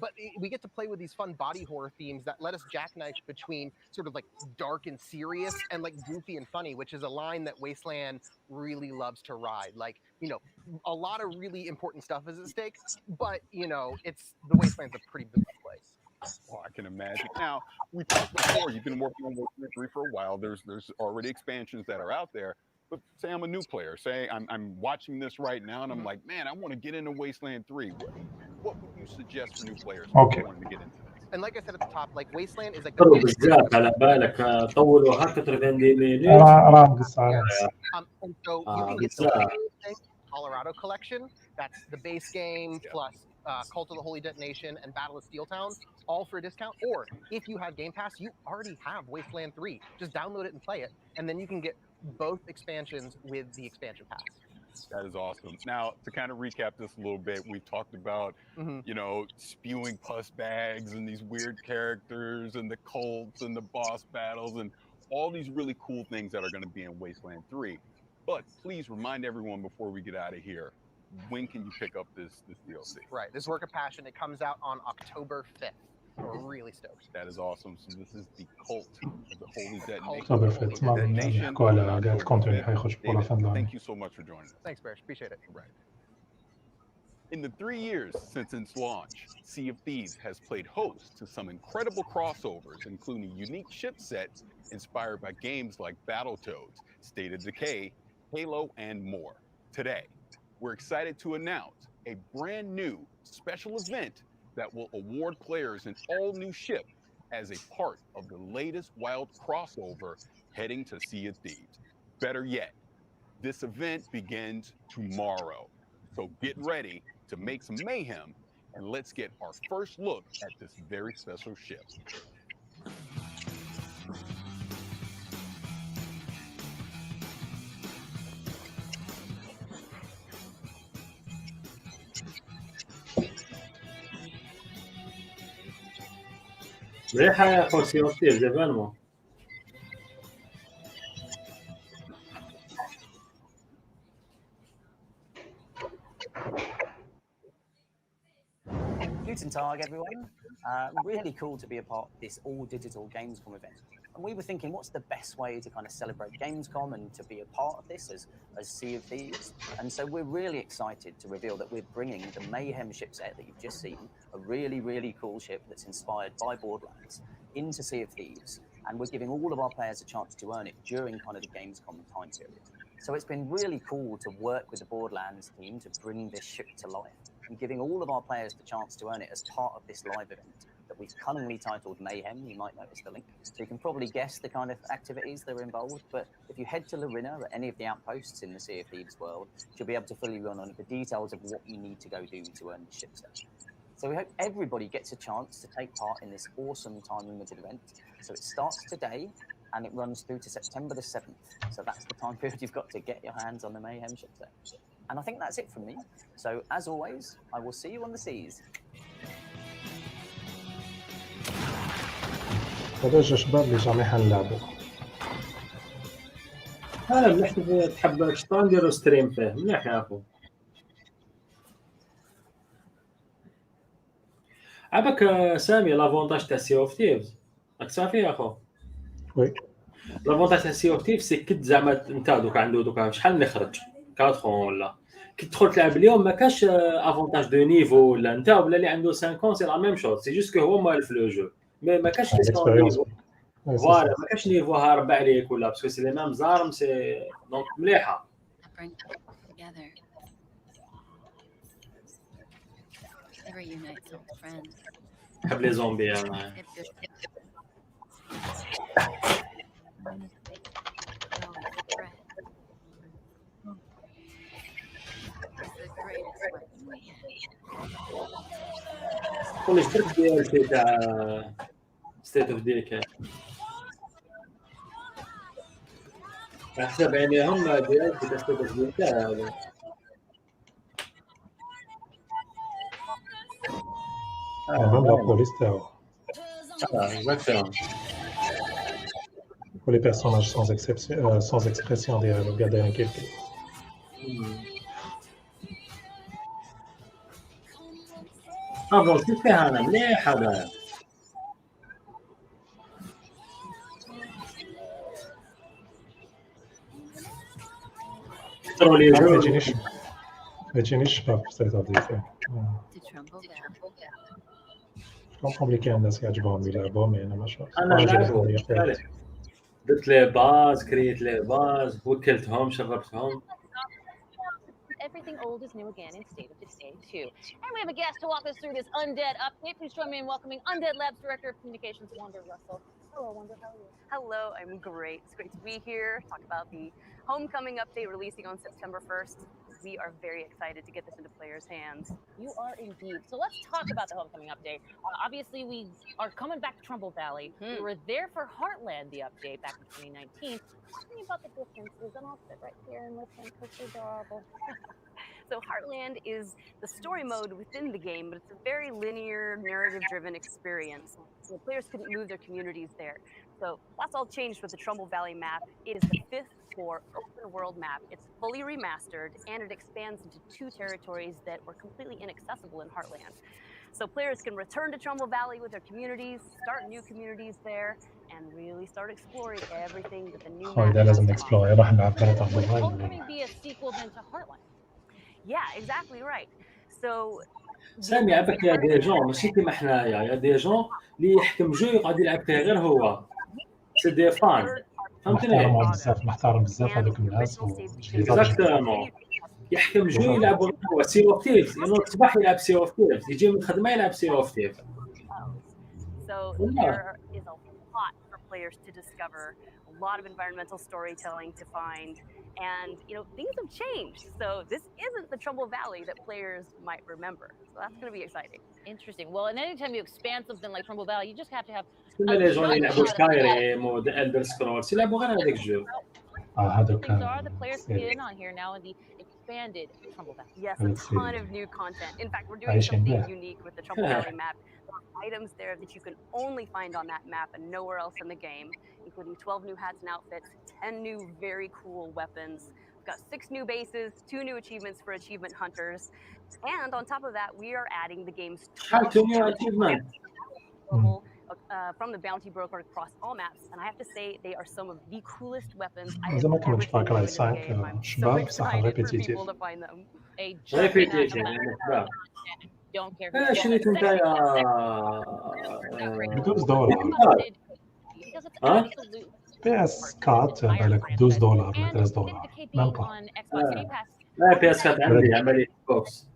But we get to play with these fun body horror themes that let us jackknife between sort of like dark and serious and like goofy and funny, which is a line that Wasteland really loves to ride. Like, you know, a lot of really important stuff is at stake, but you know, it's the Wasteland's a pretty bizarre place. Oh, I can imagine. Now, we talked before, you've been working on Wasteland 3 for a while. There's already expansions that are out there. But say I'm a new player. Say I'm watching this right now and I'm like, man, I want to get into Wasteland 3. What would you suggest for new players who wanting to get into this? And like I said at the top, like Wasteland is like بزاف على بالك طولوا هكا 90 مينوت راه قصة and so you can get the whole thing, Colorado collection. That's the base game plus Cult of the Holy Detonation and Battle of Steel Town, all for a discount. Or if you have Game Pass, you already have Wasteland 3. Just download it and play it, and then you can get both expansions with the expansion pass. That is awesome. Now, to kind of recap this a little bit, we've talked about, you know, spewing pus bags and these weird characters and the cults and the boss battles and all these really cool things that are going to be in Wasteland 3. But please remind everyone before we get out of here, when can you pick up this DLC? Right. This Work of Passion, it comes out on October 5th. We're really stoked. That is awesome. So this is the Cult of the Holy Detonation. أكتوبر فيت ما نحكوا على كاع الكونتون اللي حيخرج بور لا Thank you so much for joining us. Thanks, Barish. Appreciate it. Right. In the 3 years since its launch, Sea of Thieves has played host to some incredible crossovers, including unique ship sets inspired by games like Battletoads, State of Decay, Halo, and more. Today, we're excited to announce a brand new special event that will award players an all-new ship as a part of the latest wild crossover heading to Sea of Thieves. Better yet, this event begins tomorrow. So get ready to make some mayhem, and let's get our first look at this very special ship. مليحة يا أخو سي أوف تيفز إيفينمون. Guten Tag, everyone. Really cool to be a part of this all-digital Gamescom event. And we were thinking, what's the best way to kind of celebrate Gamescom and to be a part of this as Sea of Thieves? And so we're really excited to reveal that we're bringing the Mayhem ship set that you've just seen, a really, really cool ship that's inspired by Borderlands, into Sea of Thieves. And we're giving all of our players a chance to earn it during kind of the Gamescom time period. So it's been really cool to work with the Borderlands team to bring this ship to life and giving all of our players the chance to earn it as part of this live event that we've cunningly titled Mayhem. You might notice the link. So you can probably guess the kind of activities that are involved. But if you head to Larina at any of the outposts in the Sea of Thieves world, you'll be able to fully run on the details of what you need to go do to earn the ship set. So we hope everybody gets a chance to take part in this awesome time-limited event. So it starts today and it runs through to September the 7th. So that's the time period you've got to get your hands on the Mayhem ship set. And I think that's it from me. So as always, I will see you on the seas. هذا جا شباب اللي جامي حنلعبو. مليح تحب شطرنج نديرو ستريم فيه مليح يا اخو. عباك سامي لافونتاج تاع سي اوف تيفز راك صافي يا اخو. وي لافونتاج تاع سي اوف تيفز سي كنت زعما انت دوكا عنده دوكا شحال نخرج 4 ولا كي تدخل تلعب اليوم ما كاش افونتاج دو نيفو ولا انت ولا اللي عنده 50 سي لا ميم شوز سي جوست كو هو مال في لو جو ما كاش فوالا ما كاش نيفو هارب عليك ولا باسكو سي لي ميم زارم سي دونك مليحه. نحب لي زومبي انا. كل اشترك ديال تاع ستيت اوف ديكا حسب عليهم ديال تاع ستيت اوف ديكا هذا même la police تاعو. exactement. Pour les personnages sans expression derrière le gars derrière quelqu'un. افضل كيف فيها انا مليح هذا ترولي ما جو يجينيش شباب في ستريت اوف ديكاي كومبلي كاين الناس يعجبهم يلعبوا مي انا ما شفتش انا لعبوا درت لي باز كريت لي باز وكلتهم شربتهم Everything old is new again in State of Decay 2. And we have a guest to walk us through this Undead update. Please join me in welcoming Undead Labs Director of Communications, Wanda Russell. Hello, Wanda. How are you? Hello, I'm great. It's great to be here. Talk about the Homecoming update releasing on September 1st. We are very excited to get this into players' hands. You are indeed. So let's talk about the Homecoming update. Obviously, we are coming back to Trumbull Valley. We were there for Heartland, the update back in 2019. Talk to me about the differences, and I'll sit right here and listen because you're adorable. So Heartland is the story mode within the game, but it's a very linear, narrative-driven experience. So players couldn't move their communities there. So that's all changed with the Trumbull Valley map. It is the 5th core open world map. It's fully remastered, and it expands into 2 territories that were completely inaccessible in Heartland. So players can return to Trumbull Valley with their communities, start new communities there, and really start exploring everything that the new map هذا has لازم to نكسبلور offer. راح نلعب ثلاثة Would أفضل Homecoming be a sequel then to Heartland? Yeah, exactly right. So سامي عبك يا دي جون ماشي كيما حنايا يا دي جون اللي يحكم جو يقعد يلعب فيه غير هو سي دي فان فهمتني نحترم بزاف هذوك الناس اكزاكتومون يحكم جو يلعب هو سي اوف تيفز ينوض الصباح يلعب سي اوف تيفز يجي من الخدمه يلعب سي اوف تيفز So there is a lot for players to discover, a lot of environmental storytelling to find, and things have changed. So this isn't the Trumbull Valley that players might remember. So that's going to be exciting. Interesting. Well, and anytime you expand something like Trumbull Valley, you just have to have كما لي جون يلعبوا سكايريم و ذا الدر سكرولز يلعبوا غير هذاك الجو هذوك the players can get in on here now in the expanded Trumbull Valley. Yes, a ton of new content. In fact, we're doing something unique with the Trumbull Valley map. There are items there that you can only find on that map and nowhere else in the game, including 12 new hats and outfits, 10 new very cool weapons. We've got 6 new bases, 2 new achievements for achievement hunters, and on top of that, we are adding the game's 12 new achievements from the bounty broker across all maps, and I have to say they are some of the coolest weapons I have زعما ever كنت seen in فاكر the شباب game. I'm so شباب بصح excited for ريبيتيتيف people to find them. ريبيتيتيف Don't care. شريت انت يا $12 ها بي اس 4 بالك $12 ولا $13 ميم با لا بي اس 4 عندي عمليه بوكس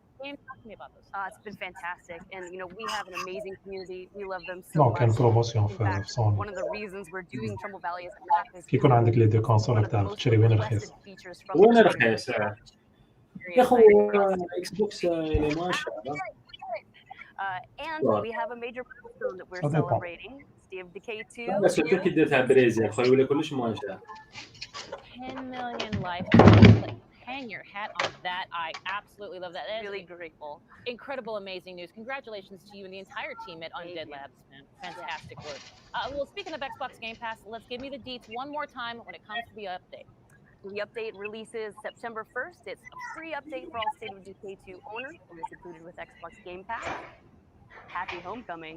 It's been fantastic, and we have an amazing community. We love them so نو much. كان بروموسيون In fact, في سوني one of the reasons we're doing Trumbull Valley as a map is كي يكون عندك لي دو كونسول تعرف تشري وين رخيص وين رخيص يا خو اكس بوكس اللي ما شاء الله and we have a major milestone that we're celebrating. State of Decay 2. بس كي درتها بريزيل خويا ولا كلش موانشا 10 million life. Hang your hat on that. I absolutely love that. That is really grateful. Incredible, amazing news. Congratulations to you and the entire team at Undead Labs, man. Fantastic work. Well, speaking of Xbox Game Pass, let's give me the deets one more time when it comes to the update. The update releases September 1st. It's a free update for all State of Decay 2 owners, and it's included with Xbox Game Pass. Happy homecoming.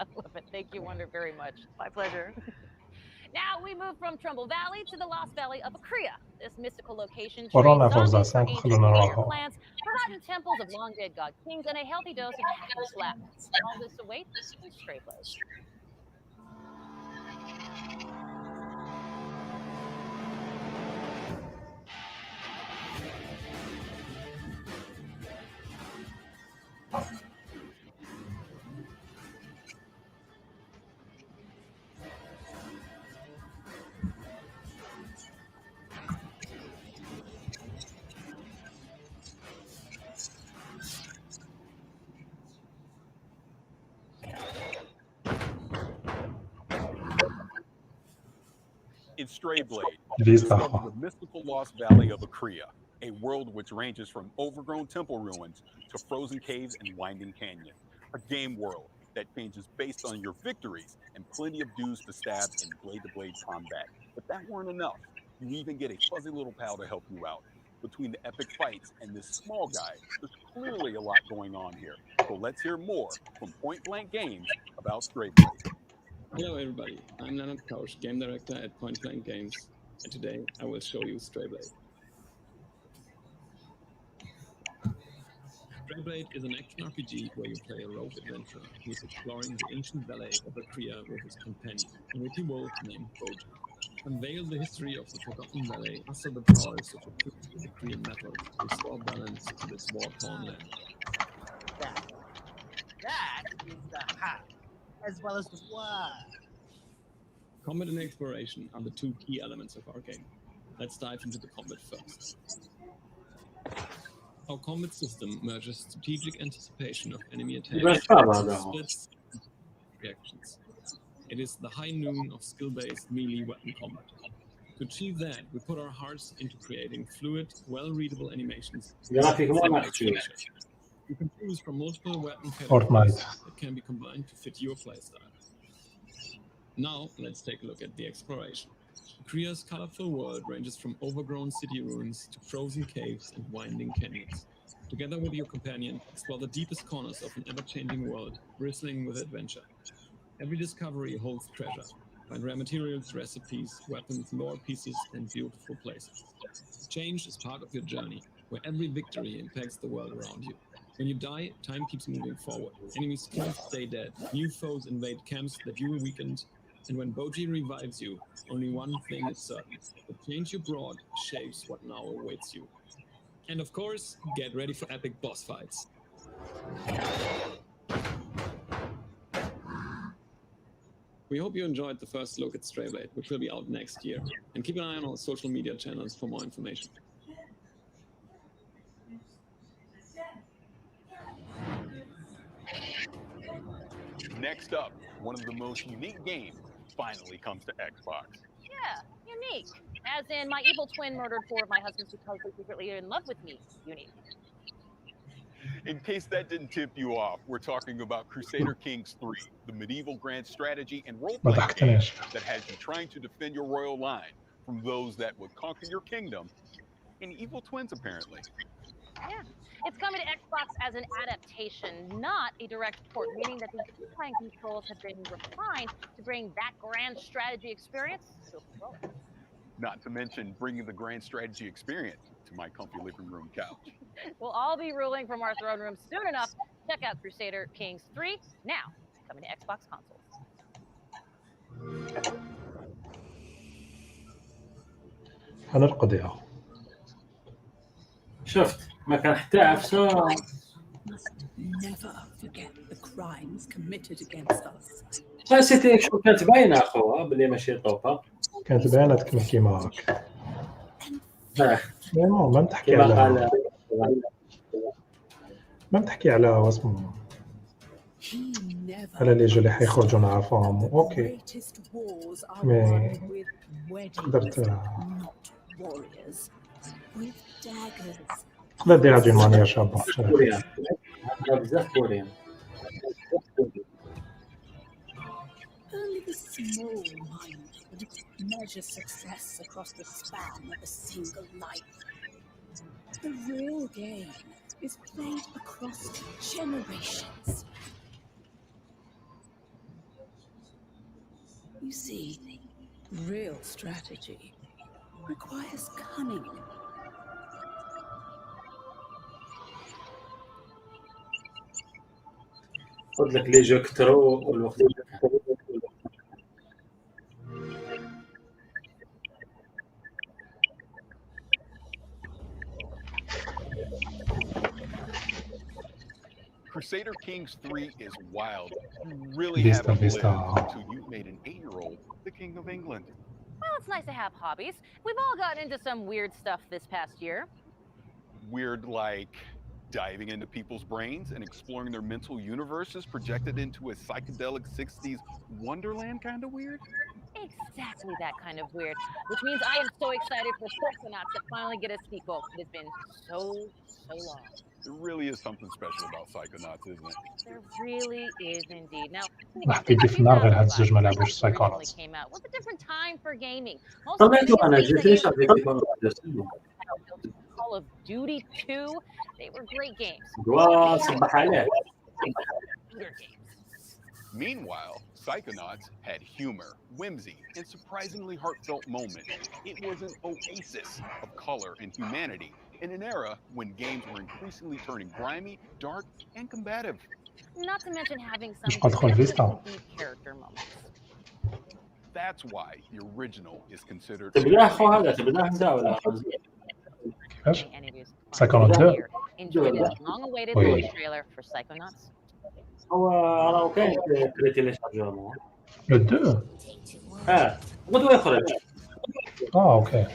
I love it. Thank you, Wonder, very much. My pleasure. Now we move from Trumbull Valley to the Lost Valley of Akria. This mystical location ورانا trades فرصة zombies for 5 ancient خلونا ancient نروحوا plants, forgotten temples of long dead god kings, and a healthy dose of hack and slap. All this awaits in Stray Blaze. In Strayblade, These discover are- the mystical Lost Valley of Akria, a world which ranges from overgrown temple ruins to frozen caves and winding canyons. A game world that changes based on your victories and plenty of dues to stab and blade-to-blade combat. But that weren't enough. You even get a fuzzy little pal to help you out. between the epic fights and this small guy. There's clearly a lot going on here. So let's hear more from Point Blank Games about Stray Blade. Hello everybody, I'm Leonard Kausch, game director at Point Blank Games, and today I will show you Stray Blade. Stray Blade is an action RPG where you play a rogue adventurer who is exploring the ancient valley of Akria with his companion, a witty wolf named Boji. Unveil the history of the Forgotten Valley, master the powers of the Akrian metals, restore balance to this war-torn land. That is the hack, as well as the word. Combat and exploration are the two key elements of our game. Let's dive into the combat first. Our combat system merges strategic anticipation of enemy attacks and splits reactions. It is the high noon of skill-based melee weapon combat. To achieve that, we put our hearts into creating fluid, well-readable animations. You can choose from multiple weapon categories that can be combined to fit your playstyle. Now, let's take a look at the exploration. Akria's colorful world ranges from overgrown city ruins to frozen caves and winding canyons. Together with your companion, explore the deepest corners of an ever-changing world, bristling with adventure. Every discovery holds treasure. Find rare materials, recipes, weapons, lore pieces, and beautiful places. Change is part of your journey, where every victory impacts the world around you. When you die, time keeps moving forward. Enemies can't stay dead. New foes invade camps that you weakened. And when Boji revives you, only one thing is certain. The change you brought shapes what now awaits you. And of course, get ready for epic boss fights. We hope you enjoyed the first look at Stray Blade, which will be out next year. And keep an eye on our social media channels for more information. Next up, one of the most unique games finally comes to Xbox. Yeah, unique. As in, my evil twin murdered 4 of my husbands because they're secretly in love with me. Unique. In case that didn't tip you off, we're talking about Crusader Kings 3, the medieval grand strategy and role-playing game that has you trying to defend your royal line from those that would conquer your kingdom in evil twins, apparently. Yeah, it's coming to Xbox as an adaptation, not a direct port, meaning that the playing controls have been refined to bring that grand strategy experience to a controller. Not to mention bringing the grand strategy experience to my comfy living room couch. We'll all be ruling from our throne room soon enough. Check out Crusader Kings 3, now coming to Xbox consoles. هنرقد يا أخو. شفت ما كان حتى عفسه. Must never forget the crimes committed against us. سيتي شو كانت باينه اخوها باللي ماشي طوبه. كانت باينه تكمل معك. ما بتحكي على ما بتحكي على واسمه على اللي اللي حيخرجوا نعرفهم اوكي مي قدرت تقدر دير هذه المانيا شابة بزاف كوريان. Only the small mind would measure success across the span of a single life. The real game is played across generations. You see, real strategy requires cunning. خذ لك لي جو كترو والوقت Crusader Kings 3 is wild. You really haven't lived until you've made an 8-year-old the King of England. Well, it's nice to have hobbies. We've all gotten into some weird stuff this past year. Weird like diving into people's brains and exploring their mental universes projected into a psychedelic 60s wonderland kind of weird? Exactly that kind of weird, which means I am so excited for Psychonauts to finally get a sequel. It has been so long. There really is something special about Psychonauts, isn't it? There really is indeed. Now, حكيت في النار غير هاد الزوج ما لعبوش Psychonauts came out. Was a different time for gaming. طبعا انا جيت ليش Call of Duty 2. They were great games. Meanwhile, Psychonauts had humor, whimsy, and surprisingly heartfelt moments. It was an oasis of color and humanity in an era when games were increasingly turning grimy, dark, and combative. Not to mention having some أدخل فيستا. deep character moments. That's why the original is considered تبداه خو هذا تبداه انت ولا كيفاش؟ Psychonauts 2. Enjoy this long-awaited Oui. launch trailer for Psychonauts. هو راه كاين تيليشارجمون لو 2. غدوه يخرج. اوكي.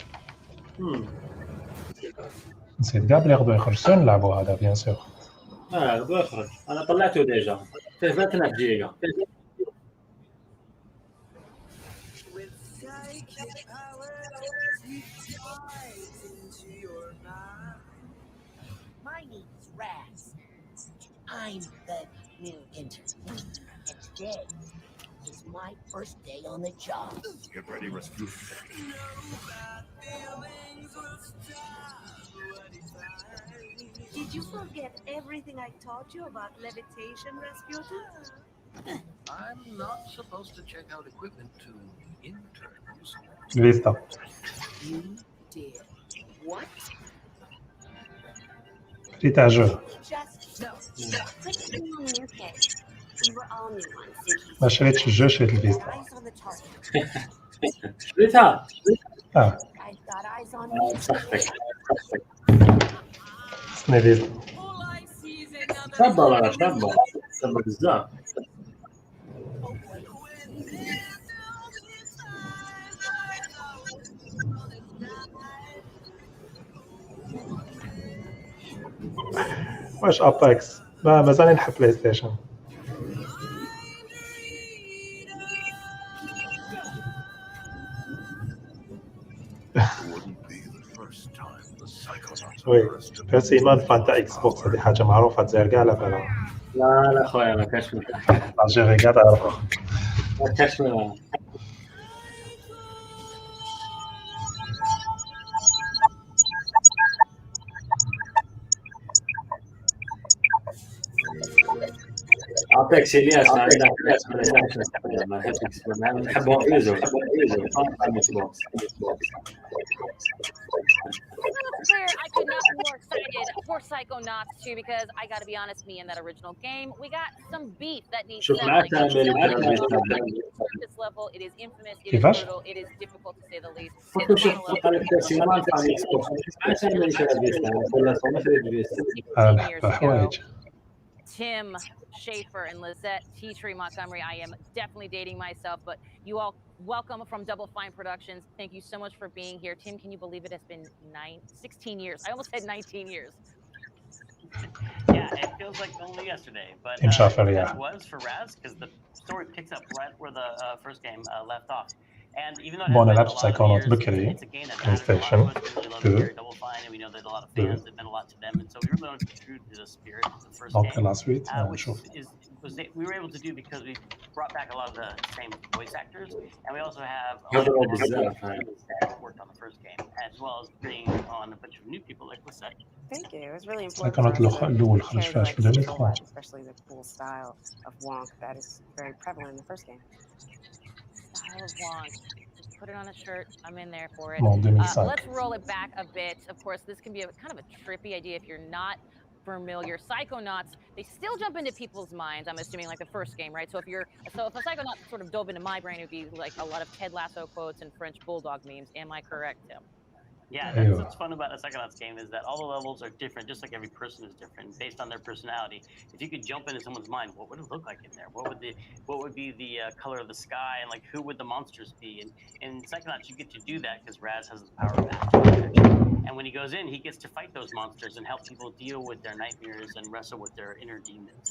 نسيت كاع بلي غدوه يخرج سون نلعبوا هذا بيان سور. غدوه يخرج. انا طلعته ديجا فيه 39 جيجا. My name is Raz. I'm the new intern, and today is my first day on the job. Get ready, Rasputin. Did you forget everything I taught you about levitation, Rasputin? I'm not supposed to check out equipment to interns. Vista. You did what? Petit à jeu. Just no. Quick thing on new kids. We were all new ones. ما شريتش الجو شريت الفيستا. Eyes on the target. شريتها. I got eyes on me. خصني فيستا. شابة ولا شابة بزاف. واش اباكس مازال نحب بلاي ستيشن. وي بيرسيمان فانتا اكس بوكس هذه حاجه معروفه تزير كاع على بالها. لا خويا ما كاش منها. الجيري كاع تعرفها. ما كاش منها. أعطيك إلياس ما عندك ما نحبهم إيزو I could not be more excited for Psychonauts 2 because I got to be honest, me in that original game, we got some beef that needs settling. This level, it is infamous, it is brutal, it is difficult to say the least. Tim Schaefer and Lizette T-Tree Montgomery. I am definitely dating myself, but you all welcome from Double Fine Productions. Thank you so much for being here. Tim, can you believe it has been 16 years? I almost said 19 years. Yeah, it feels like only yesterday, but it was for Raz because the story picks up right where the first game left off. And even though it بون has been لعبت a lot of Psychonauts years, بكري it's a game that بلاي matters a lot ستيشن to us. We really love Gary Double Fine, and we know that a lot of fans have meant a lot to them. And so we really want to be true to the spirit of the first دونك game, لا سويت which we were able to do because we brought back a lot of the same voice actors, and we also have a lot of that worked on the first game, as well as bringing on a bunch of new people like Lisette. Thank you. It was really important Psychonauts الأول خرج في 2003. especially the cool style of Wonk that is very prevalent in the first game. Style of Wonk. Just put it on a shirt. I'm in there for it. Bon, 2005. Let's roll it back a bit. Of course, this can be a kind of a trippy idea if you're not familiar. Psychonauts, they still jump into people's minds. I'm assuming like the first game, right? So if a Psychonaut sort of dove into my brain, it would be like a lot of Ted Lasso quotes and French bulldog memes. Am I correct, Tim? Yeah, that's what's fun about a Psychonauts game is that all the levels are different, just like every person is different based on their personality. If you could jump into someone's mind, what would it look like in there? What would be the color of the sky, and like who would the monsters be? And in Psychonauts, you get to do that because Raz has the power of astral projection. And when he goes in, he gets to fight those monsters and help people deal with their nightmares and wrestle with their inner demons.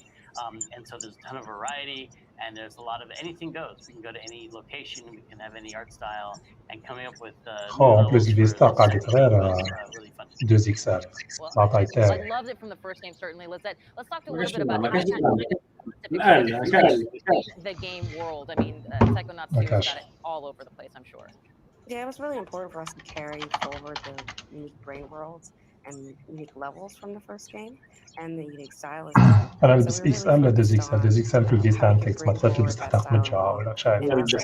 And so there's a ton of variety, and there's a lot of anything goes. We can go to any location, we can have any art style, and coming up with en plus Vista قعدت غير 2 XL ما عطيتها. I loved it from the first game, certainly. Let's talk a little bit about the game world. I mean, Psychonauts 2 has got it all over the place, I'm sure. Yeah, it was really important for us to carry forward the unique brain worlds and unique levels from the first game, and the unique style as well. أنا So ألبس we إكس really إل ولا focused 2 إكس إل؟ on 2 إكس إل في الفيستا how we أنتكس can ما bring تقدرش forward تلبس that تحت style قميجة of ولا walk شايف. and also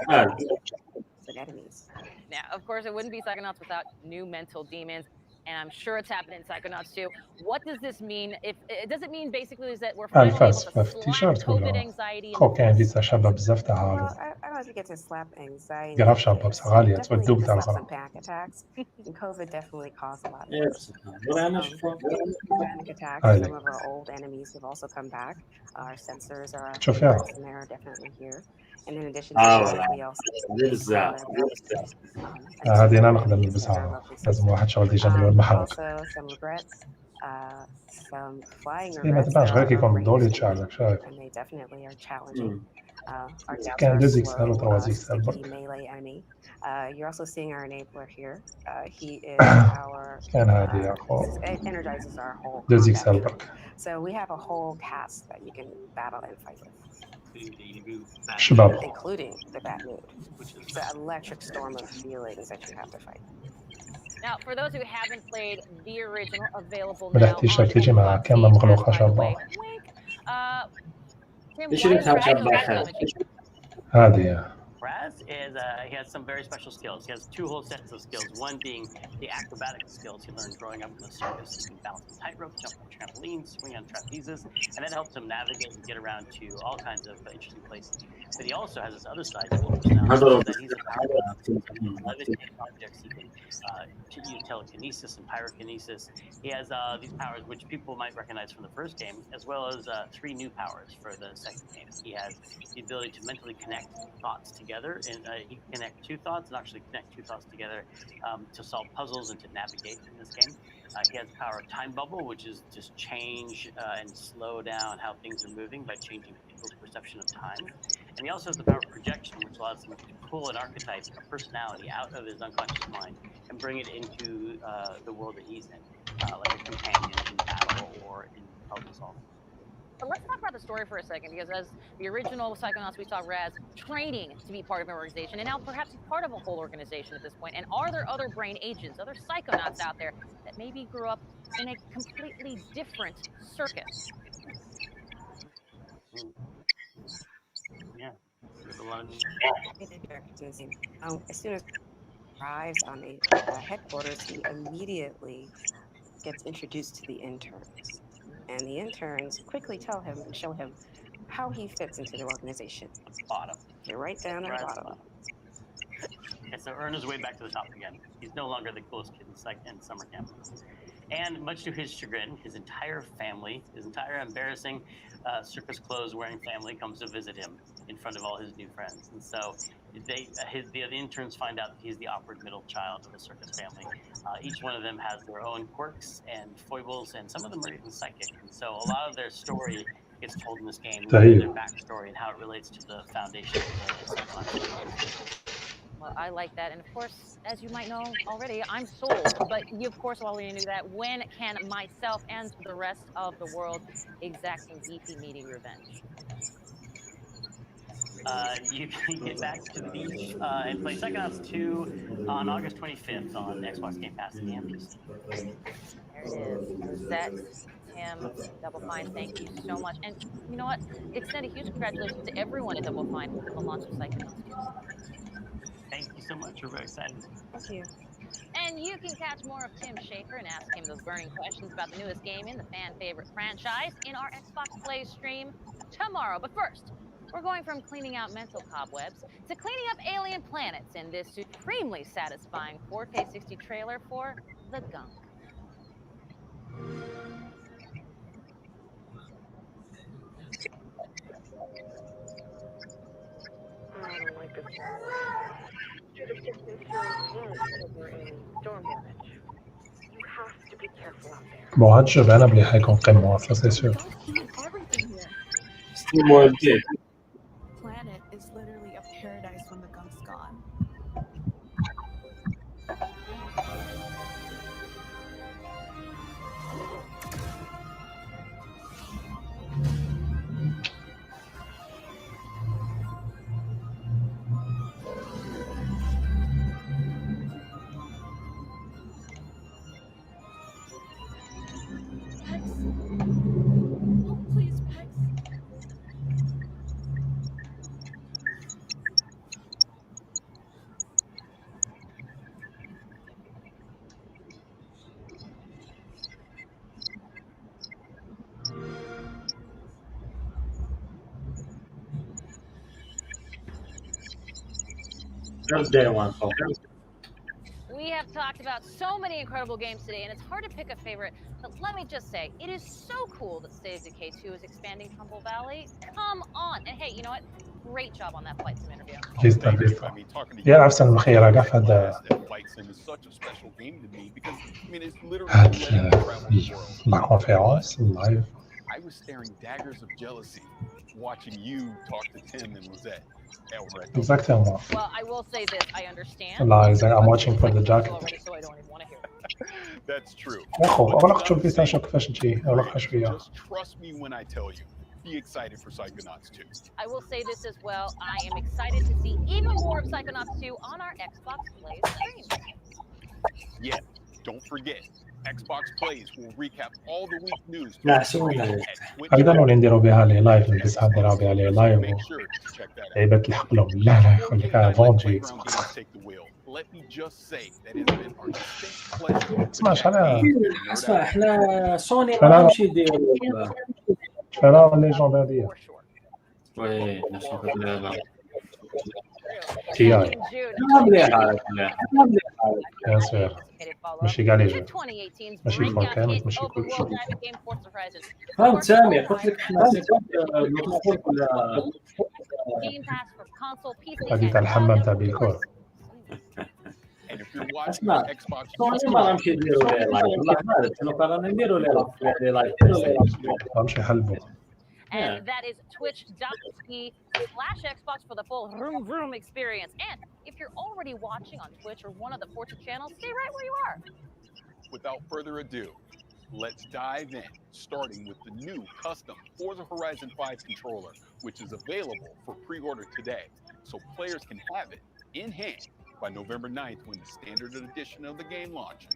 and enemies. Now, of course, it wouldn't be Psychonauts without new mental demons, and I'm sure it's happening in Psychonauts too. What does this mean? If it does it mean basically is that we're finally able الفاس to في slap التيشيرت COVID ولا anxiety in خو the كاين face? فيستا شابة بزاف تاعها Well, هادو. I don't know if you get to slap anxiety. قراب شابة بصح غالية Definitely تودوك get to تاع slap some الغرام. panic attacks. And COVID definitely caused a lot of إيه those. Panic attacks. هايلي. Some of our old enemies have also come back. Our sensors are شوف يا threats, and they're definitely here. And in addition to that, we also هذه أنا نقدر نلبسها لازم واحد شغل يجملوا المحرق. also some regrets, some flying هي ما regrets. تبانش غير There كي are يكون الضوء ranged يتشعلك شايف. and they definitely are challenging. Our doubts كاين are 2 إكس إل و slow, 3 إكس إل sticky برك. melee enemy. You're also seeing our enabler here. He is our كاين هذه يا خو it energizes our whole 2 combat إكس إل tree. برك. So we have a whole cast that you can battle and fight with, شباب. including the bad mood. It's an electric storm of feelings that you have to fight. Now, for those who haven't played the original, available مليح now on التيشيرت يجي مع Xbox كامل Game Pass, مغلوقة by the way. شابة. Wink. Tim, ايش why اللي is تحب Raz شاب back on باخر؟ the هذه Raz is he has some very special skills. He has 2 whole sets of skills. One being the acrobatic skills he learned growing up in the circus. He can bounce on tightrope, jump on trampolines, swing on trapezes, and that helps him navigate and get around to all kinds of interesting places. But he also has this other side to his personality that he's levitate objects. He can use telekinesis and pyrokinesis. He has these powers which people might recognize from the first game, as well as 3 new powers for the second game. He has the ability to mentally connect thoughts together, and he can connect 2 thoughts and actually connect 2 thoughts together to solve puzzles and to navigate in this game. He has the power of time bubble, which is just change and slow down how things are moving by changing people's perception of time. And he also has the power of projection, which allows him to pull an archetype, a personality, out of his unconscious mind and bring it into the world that he's in, like a companion in battle or in puzzle solving. But let's talk about the story for a second, because as the original Psychonauts, we saw Raz training to be part of an organization, and now perhaps he's part of a whole organization at this point. And are there other brain agents, other Psychonauts out there that maybe grew up in a completely different circus? Yeah, there's a lot of As soon as he arrives on the headquarters, he immediately gets introduced to the interns. And the interns quickly tell him and show him how he fits into the organization. Bottom. You're right down at the bottom. Okay, so earn his way back to the top again. He's no longer the coolest kid in summer camp. And much to his chagrin, his entire family, his entire embarrassing circus clothes wearing family comes to visit him in front of all his new friends. And so the interns find out that he's the awkward middle child of a circus family. Each one of them has their own quirks and foibles, and some of them are even psychic. And so a lot of their story gets told in this game, their backstory and how it relates to the foundation of the Psychonauts. Well, I like that. And of course, as you might know already, I'm sold. But you, of course, already knew that. When can myself and the rest of the world exact some beefy, meaty revenge? You can get back to the beach and play Psychonauts 2 on August 25th on Xbox Game Pass and PC. There it is. Rosette, Tim, Double Fine, thank you so much. And you know what? Extend a huge congratulations to everyone at Double Fine on the launch of Psychonauts 2. Thank you so much. We're very excited. Thank you. And you can catch more of Tim Schafer and ask him those burning questions about the newest game in the fan favorite franchise in our Xbox Play stream tomorrow. But first, we're going from cleaning out mental cobwebs to cleaning up alien planets in this supremely satisfying 4K 60 trailer for The Gunk. I don't like this one. Should have just been feeling pain over in storm damage. You have to be careful out there. بون هاد الجو بانا بلي حيكون قمة سا سي سور. Planet is literally a paradise when the gunk's gone. First day one. We have talked about so many incredible games today, and it's hard to pick a favorite, but let me just say, it is so cool that State of Decay 2 is expanding Trumbull Valley. Come on. And hey, you know what? Great job on that Flight Sim interview. جدا يا عفسن المخيرة قاعد هذا Flight Sim is such a special game to me because I mean it's literally هاد letting me travel the world. لا كونفيرونس اللايف I was staring daggers of jealousy watching you talk to Tim and Lizette. exactement. Well, I will say this, I understand. I'm watching for the jacket. Already, so I don't even want to hear it. That's true. يا خو اغلق شوف بيسان شو كيفاش تجي اغلقها شويه. Just trust me when I tell you. Be excited for Psychonauts 2. I will say this as well. I am excited to see even more of Psychonauts 2 on our Xbox Plays stream. Yeah, don't forget. Xbox Plays will recap all the week news. أقدر لو نديروا بها لي لايف بس نديروا بها لي لايف لعيبة الحقلهم لا يقول لك فونجي Let me just say that it's been our distinct pleasure. اسمعش أنا اسمع احنا سوني ما همش يديروا فلا ليجوندارية وي نشوف تي اي بيان سور ماشي كاع لي جو ماشي الفون كامل ماشي كلشي فهمت سامي قلت لك احنا ندخل ولا هذه تاع الحمام تاع بيكور اسمع سوني ما غامش يديروا لي لايف والله ما عرفت شنو كانوا نديروا لي لايف غامش يحلبوا. And that is twitch.tv/Xbox for the full vroom vroom experience. And if you're already watching on Twitch or one of the Forza channels, stay right where you are. Without further ado, let's dive in, starting with the new custom Forza Horizon 5 controller, which is available for pre-order today, so players can have it in hand by November 9th when the standard edition of the game launches.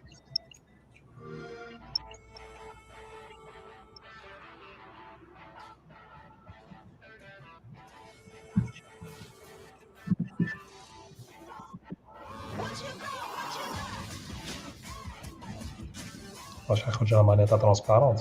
واش يخرج لنا مانيطه ترونسبارونت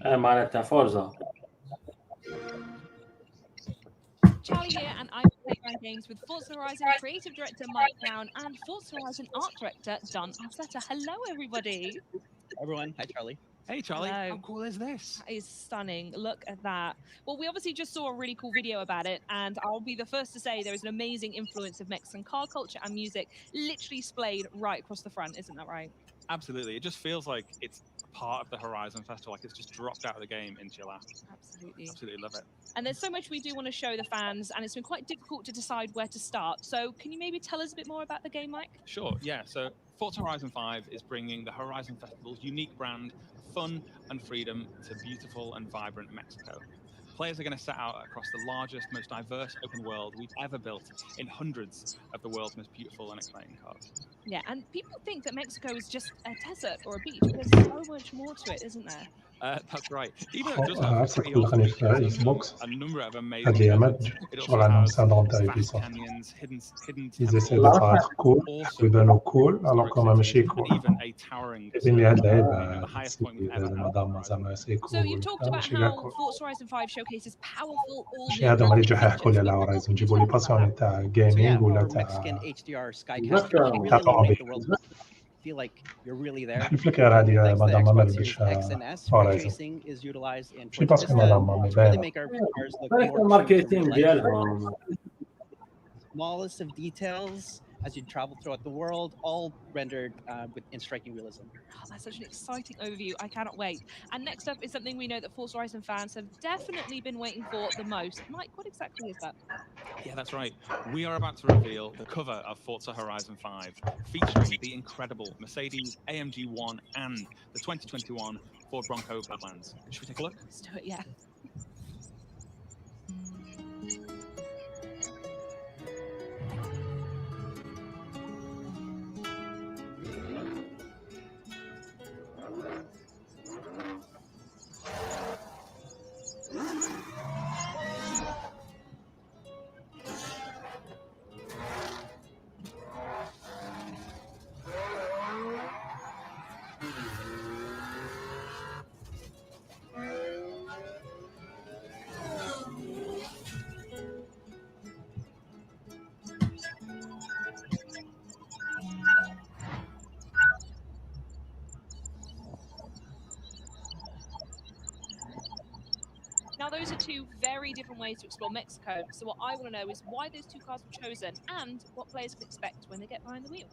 معناتها فورزا. Charlie here, and I'm playing games with Forza Horizon creative director Mike Brown and Forza Horizon art director Don Arteta. Hello, everybody. Everyone, hi Charlie. Hey Charlie, Hello. How cool is this? That is stunning. Look at that. Well, we obviously just saw a really cool video about it, and I'll be the first to say there is an amazing influence of Mexican car culture and music literally splayed right across the front. Isn't that right? Absolutely. It just feels like it's part of the Horizon Festival, like it's just dropped out of the game into your lap. Absolutely. Absolutely love it. And there's so much we do want to show the fans, and it's been quite difficult to decide where to start. So can you maybe tell us a bit more about the game, Mike? Sure, yeah. So Forza Horizon 5 is bringing the Horizon Festival's unique brand of fun and freedom to beautiful and vibrant Mexico. Players are going to set out across the largest, most diverse open world we've ever built in hundreds of the world's most beautiful and exciting cars. Yeah, and people think that Mexico is just a desert or a beach, but there's so much more to it, isn't there? That's right. Even though it does have عرفت تلقاني في اكس بوكس a number of amazing هاد الايامات شغل عندهم ساندرون تاع يوبيسوفت يزيسي دو ترايخ كول ويبانو كول الوغ كو ماشي كول يبين لي هاد اللعيبه مادام زعما سي So you كول talked about ماشي كاع how كول Forza Horizon 5 showcases powerful ماشي هادو اللي يجوا يحكوا لي على هورايزون نجيبوا لي باسيوني تاع جيمنج ولا our تاع Mexican HDR Skycast تاع really make طوموبيل the world feel like you're really there. نحلف لك غير هادي Thanks to مادام ما Xbox نلبش Series X and S, ray هورايزون tracing is utilized in ماشي Forza باسكو Vista مادام ما to really باينه make our cars look هذاك more true to الماركتينغ real life. ديالهم. Smallest of details as you travel throughout the world, all rendered in striking realism. Oh, that's such an exciting overview. I cannot wait. And next up is something we know that Forza Horizon fans have definitely been waiting for the most. Mike, what exactly is that? Yeah, that's right. We are about to reveal the cover of Forza Horizon 5, featuring the incredible Mercedes AMG 1 and the 2021 Ford Bronco Badlands. Should we take a look? Let's do it, yeah. Now, those are two very different ways to explore Mexico. So what I want to know is why those two cars were chosen and what players can expect when they get behind the wheel.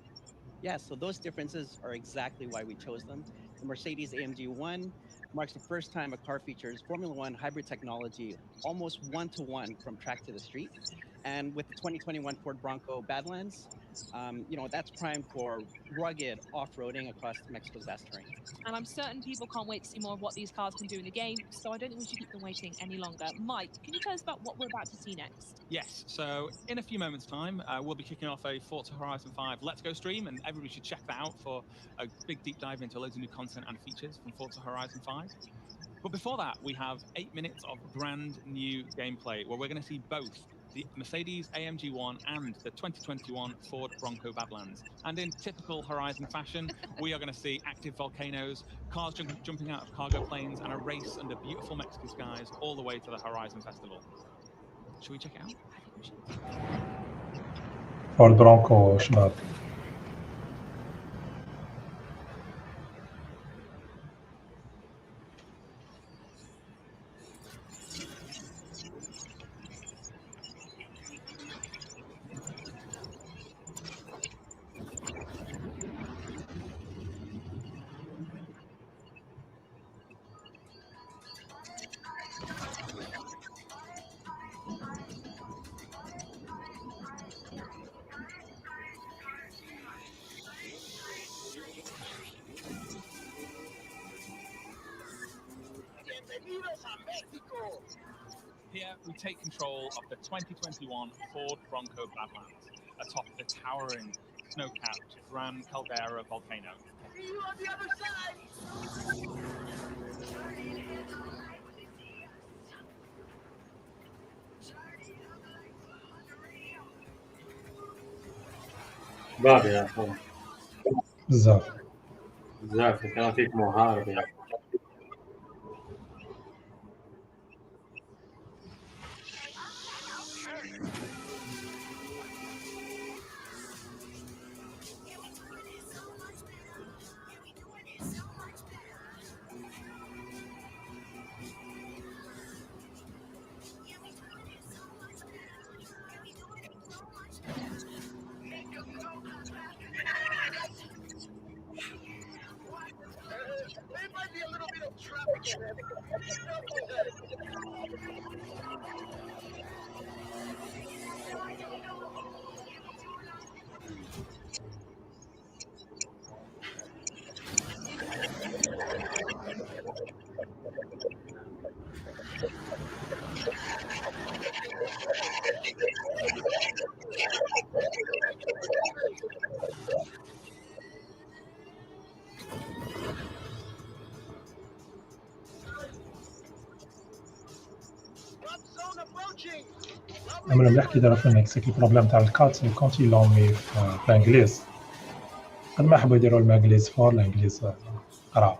Yeah, so those differences are exactly why we chose them. The Mercedes-AMG 1 marks the first time a car features Formula One hybrid technology almost one-to-one from track to the street. And with the 2021 Ford Bronco Badlands, that's primed for rugged off-roading across Mexico's vast terrain. And I'm certain people can't wait to see more of what these cars can do in the game, so I don't think we should keep them waiting any longer. Mike, can you tell us about what we're about to see next? Yes, so in a few moments' time, we'll be kicking off a Forza Horizon 5 Let's Go stream, and everybody should check that out for a big deep dive into loads of new content and features from Forza Horizon 5. But before that, we have 8 minutes of brand new gameplay where we're going to see both the Mercedes AMG 1 and the 2021 Ford Bronco Badlands. And in typical Horizon fashion, we are going to see active volcanoes, cars jumping out of cargo planes, and a race under beautiful Mexican skies all the way to the Horizon Festival. Should we check it out? I think we should. فورد برونكو شباب. Here we take control of the 2021 Ford Bronco Badlands atop the towering, snow-capped Gran Caldera volcano. See you on the other side! باب يا اخوان بزاف بزاف كان فيك محارب يا اخي. There might be a little bit of traffic ahead. انا ملي نحكي دابا في المكسيك البروبليم تاع الكات كونتي لومي في الانجليز قد ما حبوا يديروا الانجليز فور الانجليز راه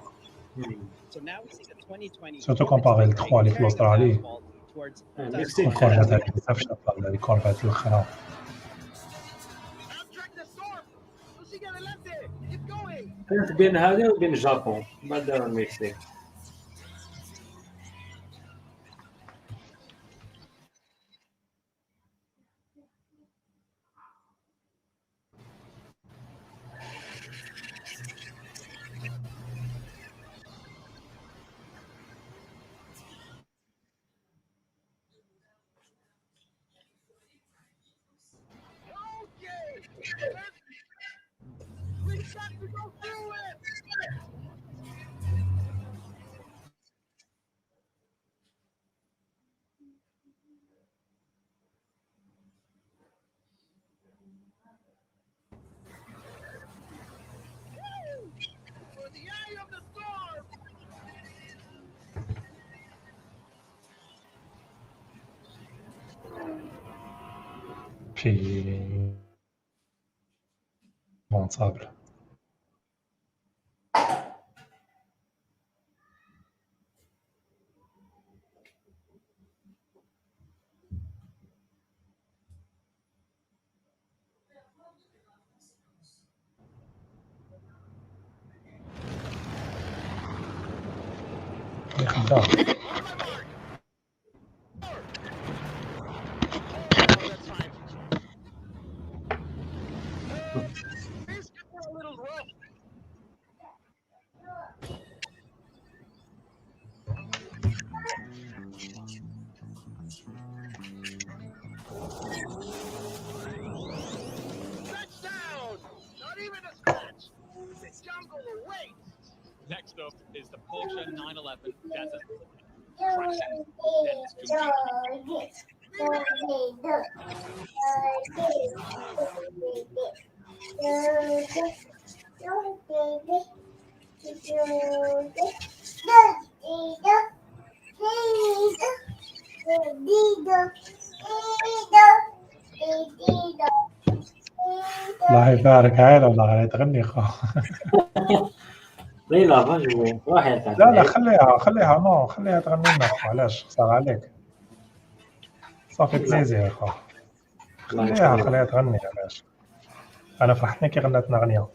سورتو كومباري ل 3 اللي في الاسترالي الكورفات هذيك بزاف شابه الكورفات الاخرى كانت بين هذه وبين الجابون ما داروا المكسيك. Puis bon sable. خدام. Next up is the Porsche 911 Desert. Crashing dense junction. الله يبارك عيله والله تغني خا. لا ما جوي واحد لا خليها نو خليها تغني لنا خا علاش صار عليك صافي بليزير خا خليها تغني علاش انا فرحتني كي غنات لنا اغنيه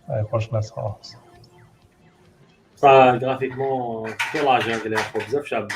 اي بروشنا سونس صار جرافيكمون كثير لاجون اللي ياخذ بزاف شاب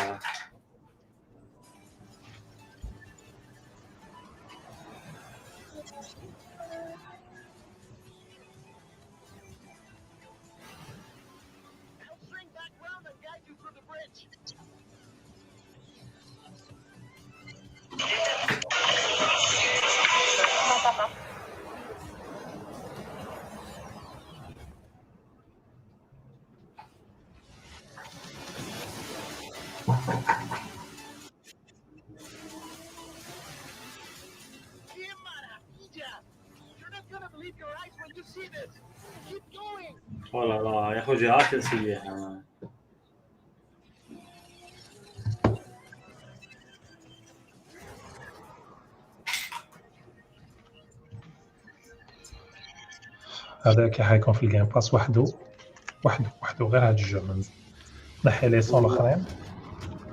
والله لا ياخذ جهات جنسيه هذا كي حيكون في الجيم باس وحده غير هاد الجو منزل نحي لي صون الاخرين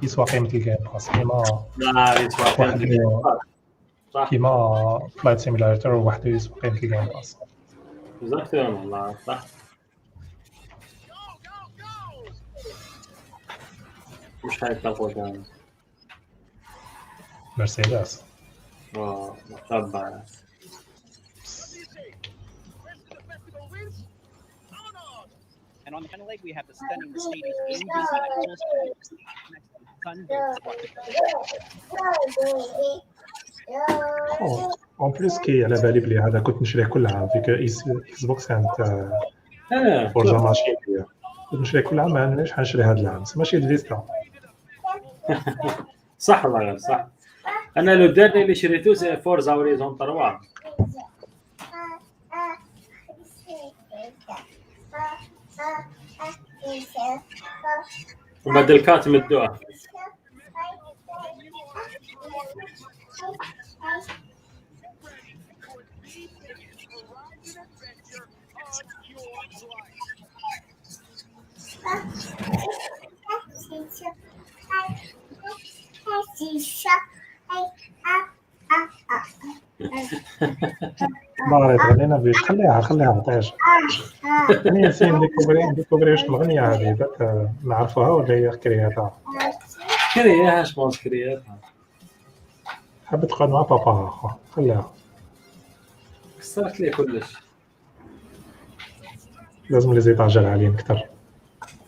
يسوى قيمه الجيم باس كيما لا يسوى كيما فلايت سيميلاتور وحده يسوى قيمه الجيم باس اكزاكتومون والله صح مش هيتلقوا مرسيدس طبعا And on the final leg, we have the stunning Mercedes AMG اون بليس كي على بالي بلي هذا كنت نشريه كل عام فيك اكس بوكس كانت فورجا ماشين هي كنت نشريه كل عام ما عندناش حنشري هذا العام ماشي الفيستا صح والله صح انا لو ديرني اللي شريته سي فورزا هورايزون 3 وبدل كات مدوها بغيت غنينا بيش خليها عطاش أنا نسين ديكوفري واش الأغنية هذه بات نعرفوها ولا هي كرياتها كرياتها شمونس كرياتها حبت تقعد مع باباها أخو خليها كسرت لي كلش لازم لي زيطاجر عاليين أكثر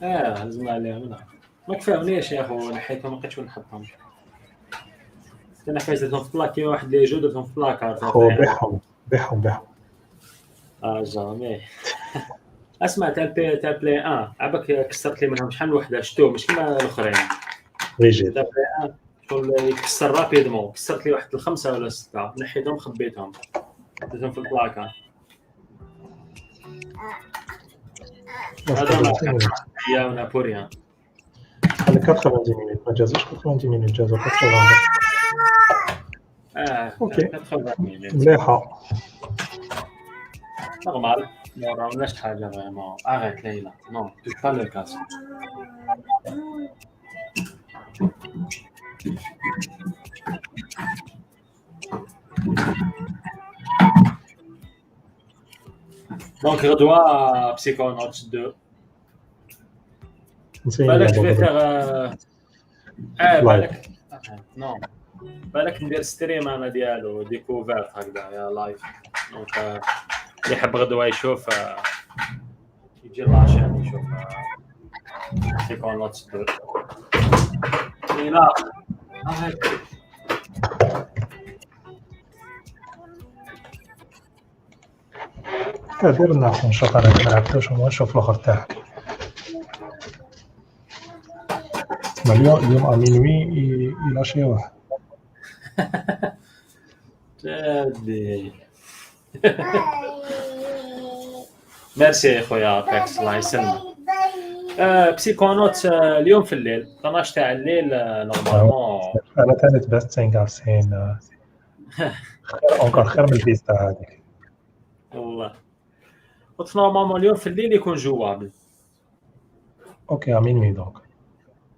لازم عليها منها ما كفاونيش يا أخو نحيتهم ما بقيتش نحطهم أنا فايزتهم في بلاك كيما واحد اللي جودتهم في بلاك خو بيعهم جامي اسمع تاع بلاي 1 عباك كسرت لي منهم شحال وحده شتو مش كيما الاخرين ريجيد تاع بلاي 1 شغل يكسر رابيدمون كسرت لي واحد الخمسه ولا سته نحيتهم خبيتهم درتهم في البلاكه هذا يا نابوليان على 90 مينوت ما جازوش 90 مينوت جازو 80 اوكي 80 مينوت مليحه نورمال ما عملناش حاجه فريمون اريت ليلى نو توش با لو كاس دونك غدوه بسيكونوتس 2 بالك تبي فيغ بالك نو بالك ندير ستريم انا ديالو ديكوفيرت هكذا يا لايف دونك اللي يحب غدوه يشوف يجي لاشين يشوف سيكونوتس 2 لا درنا نشوف انا ما لعبتوش ونشوف الاخر تاعك اليوم امينوي يلاشيوه جدي ميرسي خويا بيكس الله يسلمك بسيكونوت اليوم في الليل 12 تاع الليل نورمالمون انا ثالث بس 5 خير من الفيستا هذيك والله قلت نورمالمون اليوم في الليل يكون جوابل اوكي امينوي دونك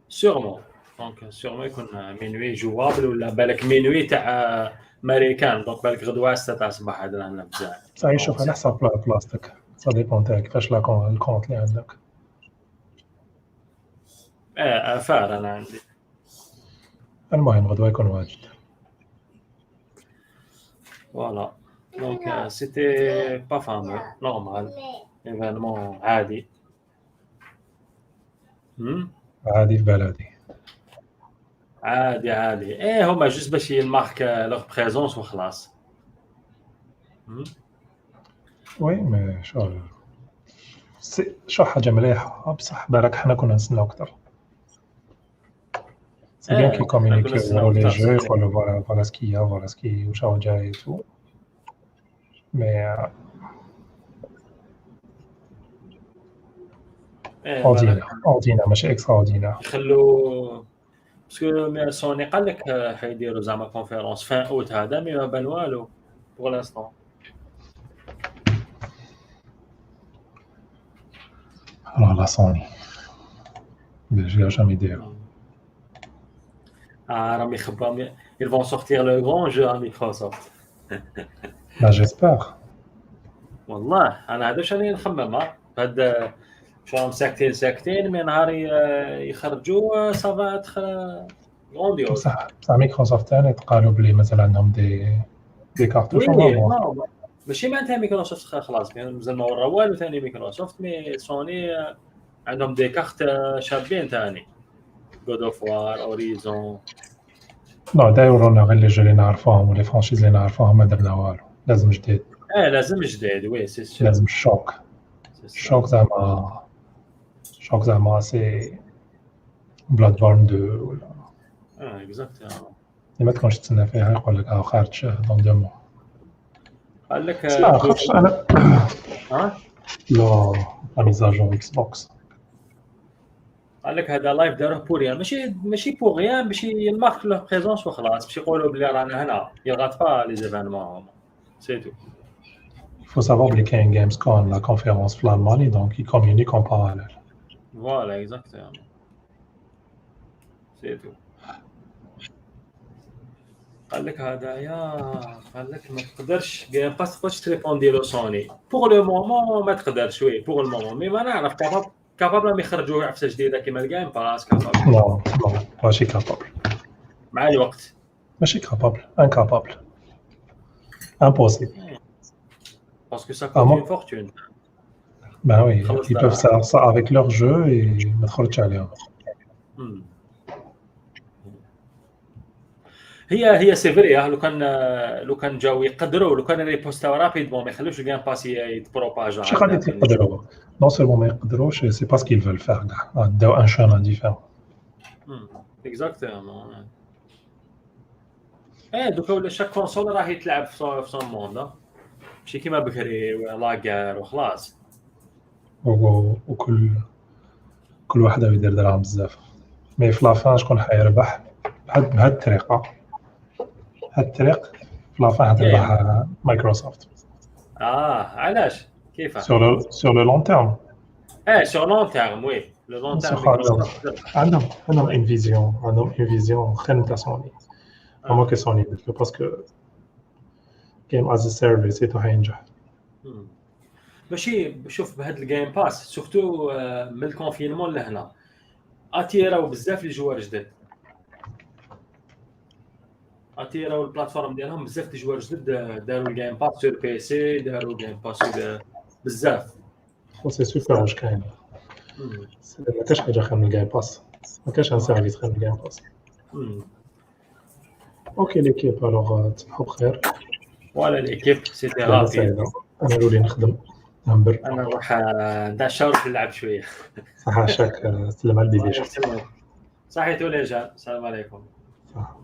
سيغمون دونك سيغمون يكون مينوي جوابل ولا بالك مينوي تاع ماريكان دونك بالك غدوه 6 تاع الصباح هذا عندنا بزاف صاي شوف على حسب بلاصتك سا ديبون تاع كيفاش الكونت اللي عندك افار انا عندي المهم غدوه يكون واجد فوالا دونك سيتي با فامو نورمال ايفينمون عادي عادي البلدي عادي ايه هما جوست باش يمارك لوغ بريزونس وخلاص وي مي شو حاجه مليحه بصح بالك حنا كنا نستناو اكثر سي بيان كي كومونيكي ورو لي جو ولا فوالا سكيا فوالا سكي وشاو جاي تو مي اوردينا ماشي اكسترا اوردينا يخلو باسكو سوني قال لك حيديروا زعما كونفيرونس فان اوت هذا مي ما بان والو بور لانستون لا سوني déjà jamais يديروا راهم يخبروا ils vont sortir le grand jeu à Microsoft لا j'espère والله انا هذا شنو نخمم هذا شلون ساكتين من نهار يخرجوا صافا تدخل غونديوز بصح ميكروسوفت ثاني قالوا بلي مثلا عندهم دي كارتوش ماشي معناتها ميكروسوفت خلاص مازال ما ورا والو ثاني ميكروسوفت مي سوني عندهم دي كارت شابين ثاني جود اوف وار اوريزون نو دايرونا غير لي جو اللي نعرفوهم ولي فرانشيز اللي نعرفوهم ما درنا والو لازم جديد لازم جديد وي سي لازم الشوك زعما سي بلاد بورن 2 ولا اكزاكتومون ما تكونش تسنى فيها يقول لك خارج دون 2 موا قال لك انا لا ميزاجور اكس بوكس قال لك هذا لايف داروه بوريان ماشي بوريان باش يمارك لو بريزونس وخلاص باش يقولوا بلي رانا هنا يغات با لي زيفينمون سي تو faut savoir que quand Gamescom la conférence في l'Allemagne donc ils communiquent en parallèle voilà exactement c'est tout قال لك هذايا قال لك ما تقدرش جيم باس تقدرش تريبوندي له سوني بور لو مومون ما تقدرش وي بور لو مومون مي ما نعرف كابابل ما يخرجوا عفسه جديده كيما الجيم باس كابابل لا ماشي كابابل مع الوقت ماشي كابابل انكابابل impossible parce que ça coûte une fortune. Ben oui, ils peuvent faire ça avec leur jeu et mettre le challenge. هي سيفيريا لو كان جاو يقدروا لو كان ريبوستاو رابيدمون ما يخلوش الجيم باس يتبروباجا شي غادي يقدروا non seulement ما يقدروش c'est pas ce qu'ils veulent faire كاع داو un chemin différent. اكزاكتومون. دوكا ولا شاك كونسول راه يتلعب في صون موند ماشي كيما بكري ولا كار وخلاص. وكل واحد يدير دراهم بزاف مي في لافان شكون حيربح بهاد الطريقه. هاد الطريق في لافان حتربح مايكروسوفت. علاش كيفاه sur le long terme. sur long terme oui le long terme عندهم une vision خير من تاع سوني. هما كي سوني باسكو game as a service يتو حينجح. ماشي شوف بهاد الجيم باس سورتو من الكونفينمون لهنا اتيراو بزاف الجوار جدد. اتيراو البلاتفورم ديالهم بزاف الجوار جدد داروا الجيم باس سور بي سي داروا الجيم باس بزاف. سي سوبر واش كاين. ما كاش حاجه خير من الجيم باس. ما كاش ان سيرفيس خير من الجيم باس. اوكي ليكيب الوغ تصبحوا بخير. فوالا ليكيب سيتي رابي. انا نولي نخدم نهبر. انا نروح ندع شاور نلعب شويه. صح عشاك سلام على البيبي. صحيتو لي جان السلام عليكم. صح.